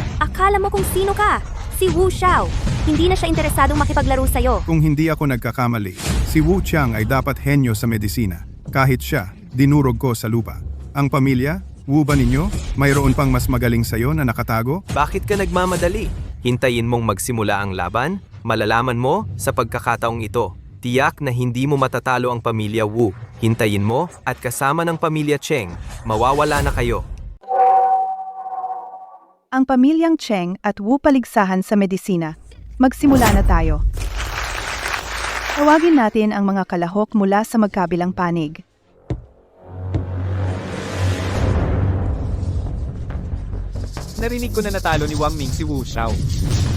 Si Wu Xiao. Hindi na siya interesadong makipaglaro sa'yo. Kung hindi ako nagkakamali, si Wu Qiang ay dapat henyo sa medisina. Kahit siya, dinurog ko sa lupa. Ang pamilya, Wu ba ninyo? Mayroon pang mas magaling sa'yo na nakatago? Bakit ka nagmamadali? Hintayin mong magsimula ang laban? Malalaman mo sa pagkakataong ito. Tiyak na hindi mo matatalo ang pamilya Wu. Hintayin mo at kasama ng pamilya Cheng, mawawala na kayo. Ang pamilyang Cheng at Wu paligsahan sa medisina. Magsimula na tayo. Tawagin natin ang mga kalahok mula sa magkabilang panig. Narinig ko na natalo ni Wang Ming si Wu Xiao.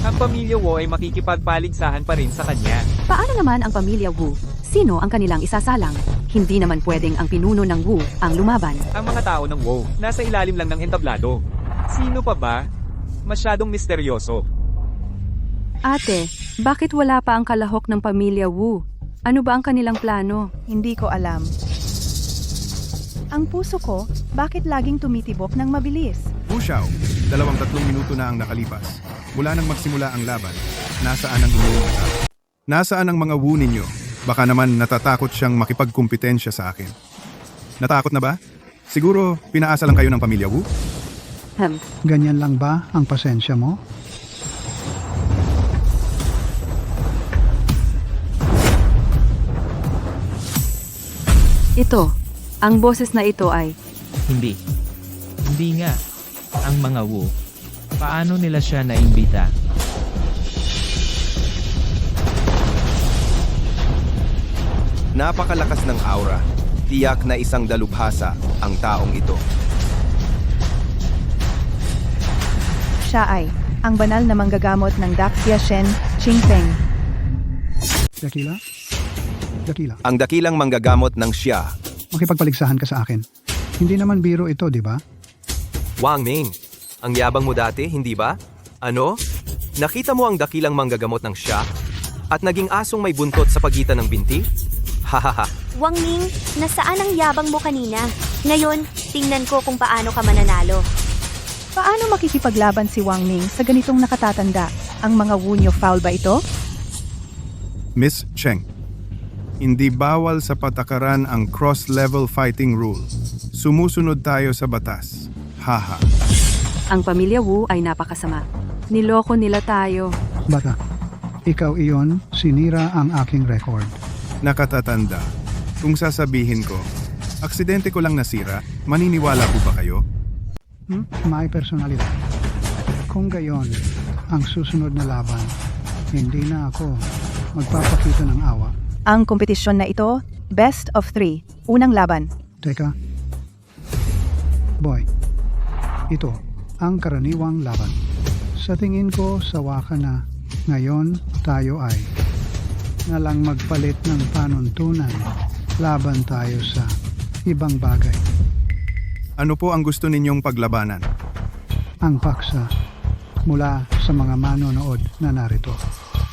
Ang pamilya Wu ay makikipagpaligsahan pa rin sa kanya. Paano naman ang pamilya Wu? Sino ang kanilang isasalang? Hindi naman pwedeng ang pinuno ng Wu ang lumaban. Ang mga tao ng Wu, nasa ilalim lang ng entablado. Sino pa ba? Masyadong misteryoso. Ate, bakit wala pa ang kalahok ng pamilya Wu? Ano ba ang kanilang plano? Hindi ko alam. Ang puso ko, bakit laging tumitibok ng mabilis? Wu Xiao, 2-3 minuto na ang nakalipas. Mula nang magsimula ang laban, nasaan ang inyong mga tao? Nasaan ang mga Wu ninyo? Baka naman natatakot siyang makipagkumpetensya sa akin. Natakot na ba? Siguro pinaasa lang kayo ng pamilya Wu? Ganyan lang ba ang pasensya mo? Ito, ang boses na ito ay... Hindi. Hindi nga. Ang mga Wu. Paano nila siya naimbita? Napakalakas ng aura. Tiyak na isang dalubhasa ang taong ito. Siya ay ang banal na manggagamot ng Daxia Shen Qingfeng. Dakila? Dakila, Ang dakilang manggagamot ng siya. makipagpaligsahan ka sa akin. Hindi naman biro ito, di ba? Wang Ming, ang yabang mo dati, hindi ba? Ano? Nakita mo ang dakilang manggagamot ng siya? At naging asong may buntot sa pagitan ng binti? Hahaha. Wang Ming, nasaan ang yabang mo kanina? Ngayon, tingnan ko kung paano ka mananalo. Paano makikipaglaban si Wang Ming sa ganitong nakatatanda? Ang mga Wu niyo foul ba ito? Miss Cheng, hindi bawal sa patakaran ang cross-level fighting rule. Sumusunod tayo sa batas. Haha. Ang pamilya Wu ay napakasama. Niloko nila tayo. Bata, ikaw iyon, sinira ang aking record. Nakatatanda. Kung sasabihin ko, aksidente ko lang nasira, maniniwala po ba kayo? May personalidad. Kung gayon, ang susunod na laban, hindi na ako magpapakita ng awa. Ang kompetisyon na ito, best of 3. Unang laban. Teka. Boy, ito ang karaniwang laban. Sa tingin ko, sawa ka na. Ngayon, tayo ay nalang magpalit ng panuntunan. Laban tayo sa ibang bagay. Ano po ang gusto ninyong paglabanan? Ang paksa mula sa mga manonood na narito.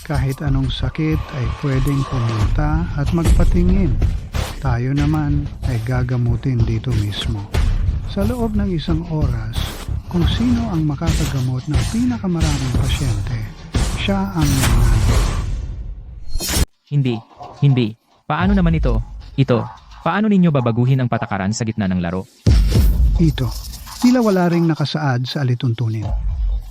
Kahit anong sakit ay pwedeng pumunta at magpatingin. Tayo naman ay gagamutin dito mismo. Sa loob ng 1 oras, kung sino ang makakagamot ng pinakamaraming pasyente, siya ang nanalo. Hindi. Paano naman ito? Paano ninyo babaguhin ang patakaran sa gitna ng laro? Ito, tila wala ring nakasaad sa alituntunin.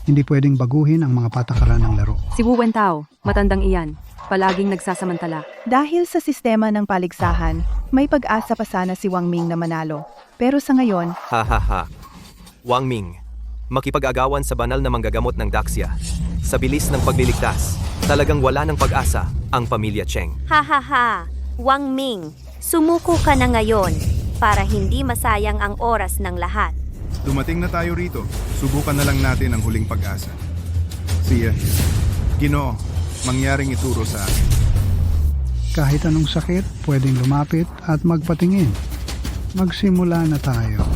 Hindi pwedeng baguhin ang mga patakaran ng laro. Si Wu Wentao, matandang iyan, palaging nagsasamantala. Dahil sa sistema ng paligsahan, may pag-asa pa sana si Wang Ming na manalo. Pero sa ngayon, Hahaha. Wang Ming, makipag-agawan sa banal na manggagamot ng Daxia. Sa bilis ng pagliligtas, talagang wala ng pag-asa ang pamilya Cheng. Ha. Wang Ming, sumuko ka na ngayon para hindi masayang ang oras ng lahat. Dumating na tayo rito. Subukan na lang natin ang huling pag-asa. Siya, Ginoo, mangyaring ituro sa akin. Kahit anong sakit, pwedeng lumapit at magpatingin. Magsimula na tayo.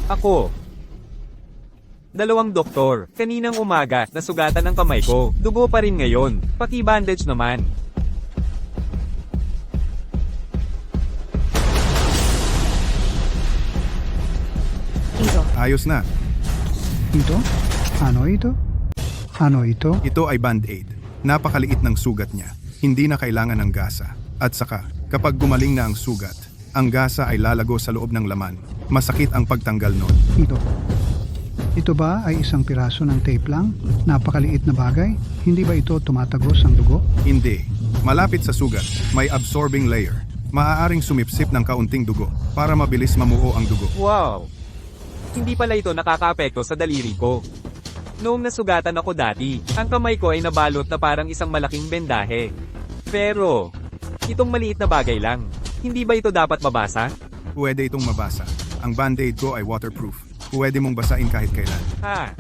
Ako. 2 doktor. Kaninang umaga, nasugatan ang kamay ko. Dugo pa rin ngayon. Paki-bandage naman. Ayos na. Ito? Ano ito? Ano ito? Ito ay Band-Aid. Napakaliit ng sugat niya. Hindi na kailangan ng gasa. At saka, kapag gumaling na ang sugat, ang gasa ay lalago sa loob ng laman. Masakit ang pagtanggal nun. Ito. Ito ba ay isang piraso ng tape lang? Napakaliit na bagay? Hindi ba ito tumatagos ang dugo? Hindi. Malapit sa sugat, may absorbing layer. Maaaring sumipsip ng kaunting dugo para mabilis mamuo ang dugo. Wow! Hindi pala ito nakakaapekto sa daliri ko. Noong nasugatan ako dati, ang kamay ko ay nabalot na parang isang malaking bendahe. Pero, itong maliit na bagay lang. Hindi ba ito dapat mabasa? Pwede itong mabasa. Ang Band-Aid ko ay waterproof. Pwede mong basain kahit kailan. Ha?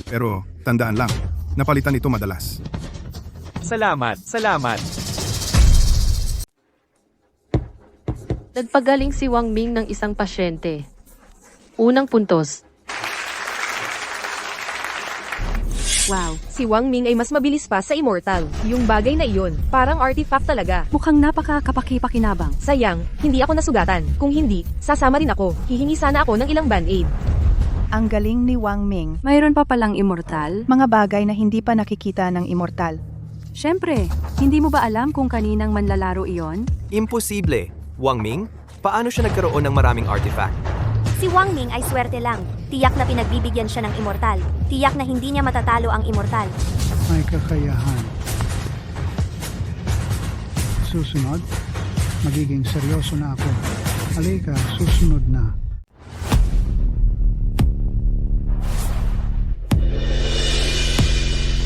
Pero, tandaan lang, napalitan ito madalas. Salamat, salamat. Nagpagaling si Wang Ming ng isang pasyente. Unang puntos. Wow, si Wang Ming ay mas mabilis pa sa Immortal. Yung bagay na iyon, parang artifact talaga. Mukhang napaka-kapaki-pakinabang. Sayang, hindi ako nasugatan. Kung hindi, sasama rin ako. Hihingi sana ako ng ilang band-aid. Ang galing ni Wang Ming. Mayroon pa palang immortal? Mga bagay na hindi pa nakikita ng immortal. Siyempre, hindi mo ba alam kung kaninang manlalaro iyon? Imposible. Wang Ming, paano siya nagkaroon ng maraming artifact? Si Wang Ming ay swerte lang. Tiyak na pinagbibigyan siya ng immortal. Tiyak na hindi niya matatalo ang immortal. May kakayahan. Susunod, magiging seryoso na ako. Halika, susunod na.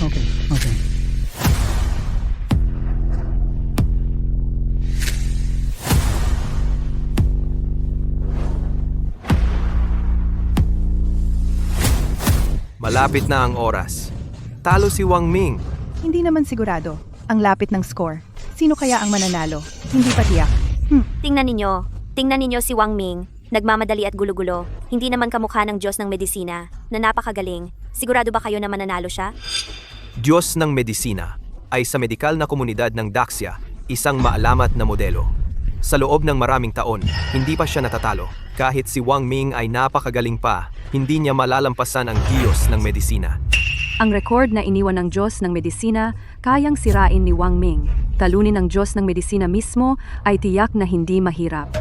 Okay, okay. Malapit na ang oras. Talo si Wang Ming. Hindi naman sigurado. Ang lapit ng score. Sino kaya ang mananalo? Hindi pa tiyak. Tingnan ninyo si Wang Ming. Nagmamadali at gulo-gulo. Hindi naman kamukha ng Diyos ng medisina, na napakagaling. Sigurado ba kayo na mananalo siya? Diyos ng Medisina ay sa medikal na komunidad ng Daxia, isang maalamat na modelo. Sa loob ng maraming taon, hindi pa siya natatalo. Kahit si Wang Ming ay napakagaling pa, hindi niya malalampasan ang Diyos ng Medisina. Ang record na iniwan ng Diyos ng Medisina, kayang sirain ni Wang Ming. Talunin ng Diyos ng Medisina mismo ay tiyak na hindi mahirap.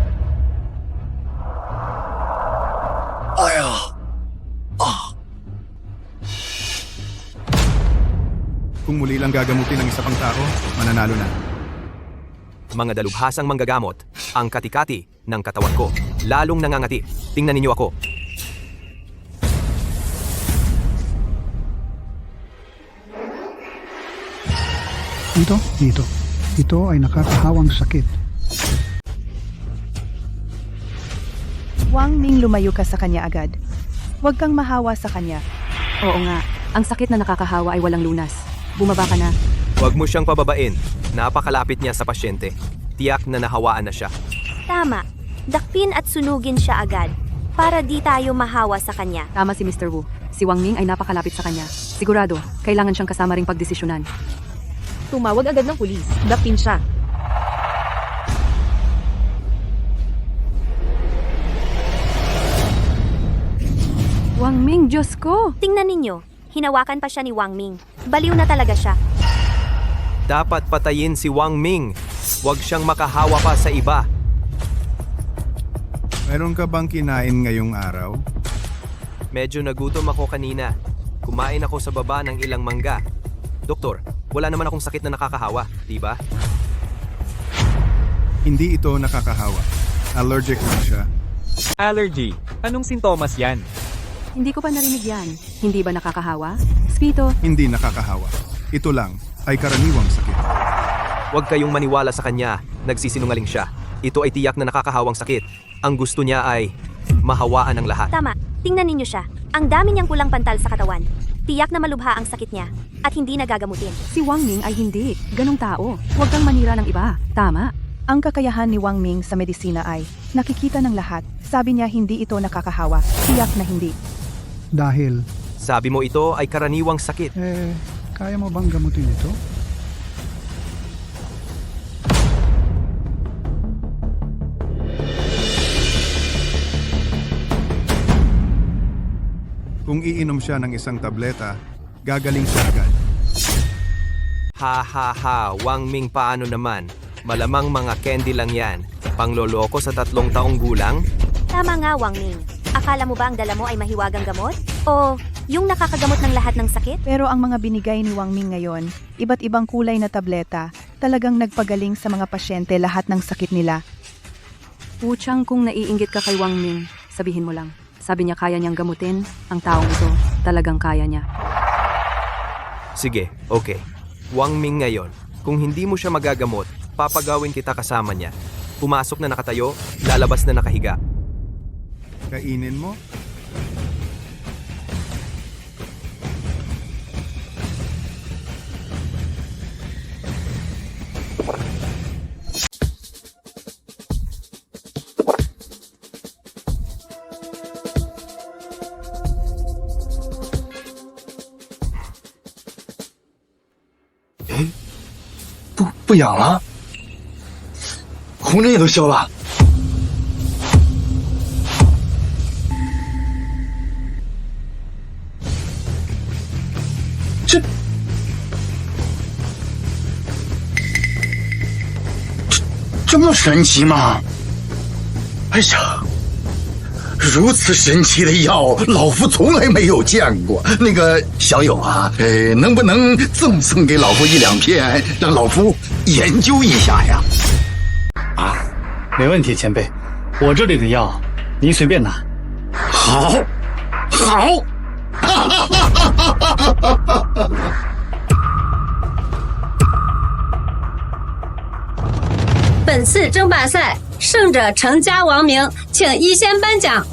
Kung muli lang gagamutin ng isa pang tao, mananalo na. Mga dalubhasang manggagamot, ang katikati ng katawan ko, lalong nangangati. Tingnan ninyo ako. Dito. Ito ay nakakahawang sakit. Wang Ming, lumayo ka sa kanya agad. Huwag kang mahawa sa kanya. Oo nga, ang sakit na nakakahawa ay walang lunas. Bumaba ka na. Huwag mo siyang pababain. Napakalapit niya sa pasyente. Tiyak na nahawaan na siya. Tama. Dakpin at sunugin siya agad. Para di tayo mahawa sa kanya. Tama si Mr. Wu. Si Wang Ming ay napakalapit sa kanya. Sigurado, kailangan siyang kasama ring pagdesisyonan. Tumawag agad ng pulis. Dakpin siya. Wang Ming, Diyos ko! Tingnan ninyo. Hinawakan pa siya ni Wang Ming. Baliw na talaga siya. Dapat patayin si Wang Ming. Huwag siyang makahawa pa sa iba. Meron ka bang kinain ngayong araw? Medyo nagutom ako kanina. Kumain ako sa baba ng ilang mangga. Doktor, wala naman akong sakit na nakakahawa, di ba? Hindi ito nakakahawa. Allergic lang siya. Allergy. Anong sintomas yan? Hindi ko pa narinig yan. Hindi ba nakakahawa? Spito, Hindi nakakahawa. Ito lang ay karaniwang sakit. Huwag kayong maniwala sa kanya. Nagsisinungaling siya. Ito ay tiyak na nakakahawang sakit. Ang gusto niya ay mahawaan ng lahat. Tama. Tingnan ninyo siya. Ang dami niyang kulang pantal sa katawan. Tiyak na malubha ang sakit niya. At hindi nagagamutin. si Wang Ming ay hindi. Ganong tao. Huwag kang manira ng iba. Tama. Ang kakayahan ni Wang Ming sa medisina ay nakikita ng lahat. Sabi niya hindi ito nakakahawa. Tiyak na hindi. Dahil, Sabi mo ito ay karaniwang sakit. kaya mo bang gamutin ito? Kung iinom siya ng isang tableta, gagaling siya agad. Ha ha ha, Wang Ming paano naman? Malamang mga candy lang yan. Pangloloko sa 3 taong gulang? Tama nga, Wang Ming. Akala mo ba ang dala mo ay mahiwagang gamot? O yung nakakagamot ng lahat ng sakit? Pero ang mga binigay ni Wang Ming ngayon, iba't ibang kulay na tableta, talagang nagpagaling sa mga pasyente lahat ng sakit nila. Wu Chang, kung naiinggit ka kay Wang Ming, sabihin mo lang. Sabi niya kaya niyang gamutin, ang taong ito, talagang kaya niya. Sige, okay. Wang Ming ngayon, kung hindi mo siya magagamot, papagawin kita kasama niya. Pumasok na nakatayo, lalabas na nakahiga. Kainin mo? Eh? 不痒了，红疹也都消了。这么神奇吗？哎呀，如此神奇的药，老夫从来没有见过。那个小友啊，能不能赠送给老夫1、2片，让老夫研究一下呀？啊，没问题，前辈，我这里的药您随便拿。好，好。本次争霸赛胜者成家王明，请一先颁奖。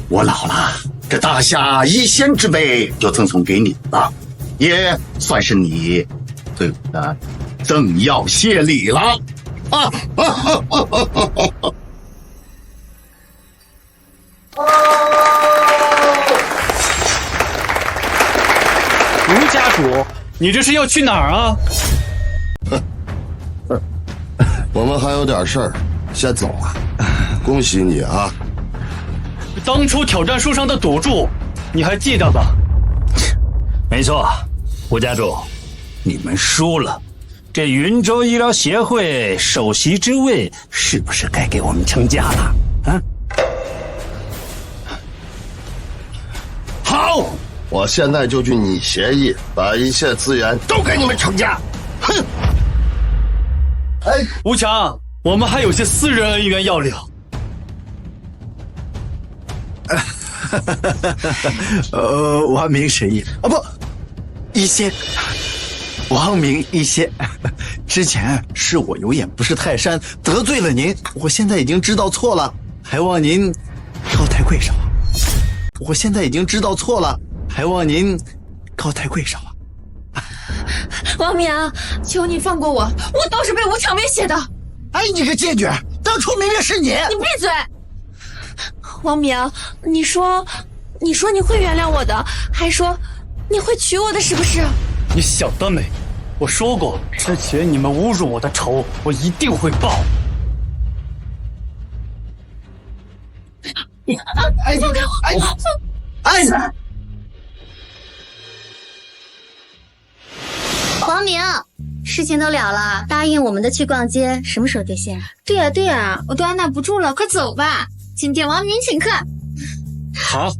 我老了，这大夏一仙之杯就赠送给你了，也算是你对我的赠药谢礼了。吴家主，你这是要去哪儿啊？我们还有点事儿，先走了。恭喜你啊！当初挑战树上的赌注，你还记得吧？没错，吴家主，你们输了。这云州医疗协会首席之位，是不是该给我们成家了？啊？好。我现在就去拟协议，把一切资源都给你们成家。哼！哎，吴强，我们还有些私人恩怨要聊。王明神医啊，不，一仙，王明一仙。之前是我有眼不识泰山，得罪了您，我现在已经知道错了，还望您高抬贵手。我现在已经知道错了。还望您高抬贵手啊！王明，求你放过我，我都是被吴强威胁的。哎，你个贱女，当初明明是你！你闭嘴！王明，你说你会原谅我的，还说你会娶我的，是不是？你想得美！我说过，之前你们侮辱我的仇，我一定会报。放开我！王明，事情都了了，答应我们的去逛街，什么时候兑现？对呀，我都按捺不住了，快走吧！今天王明请客。好。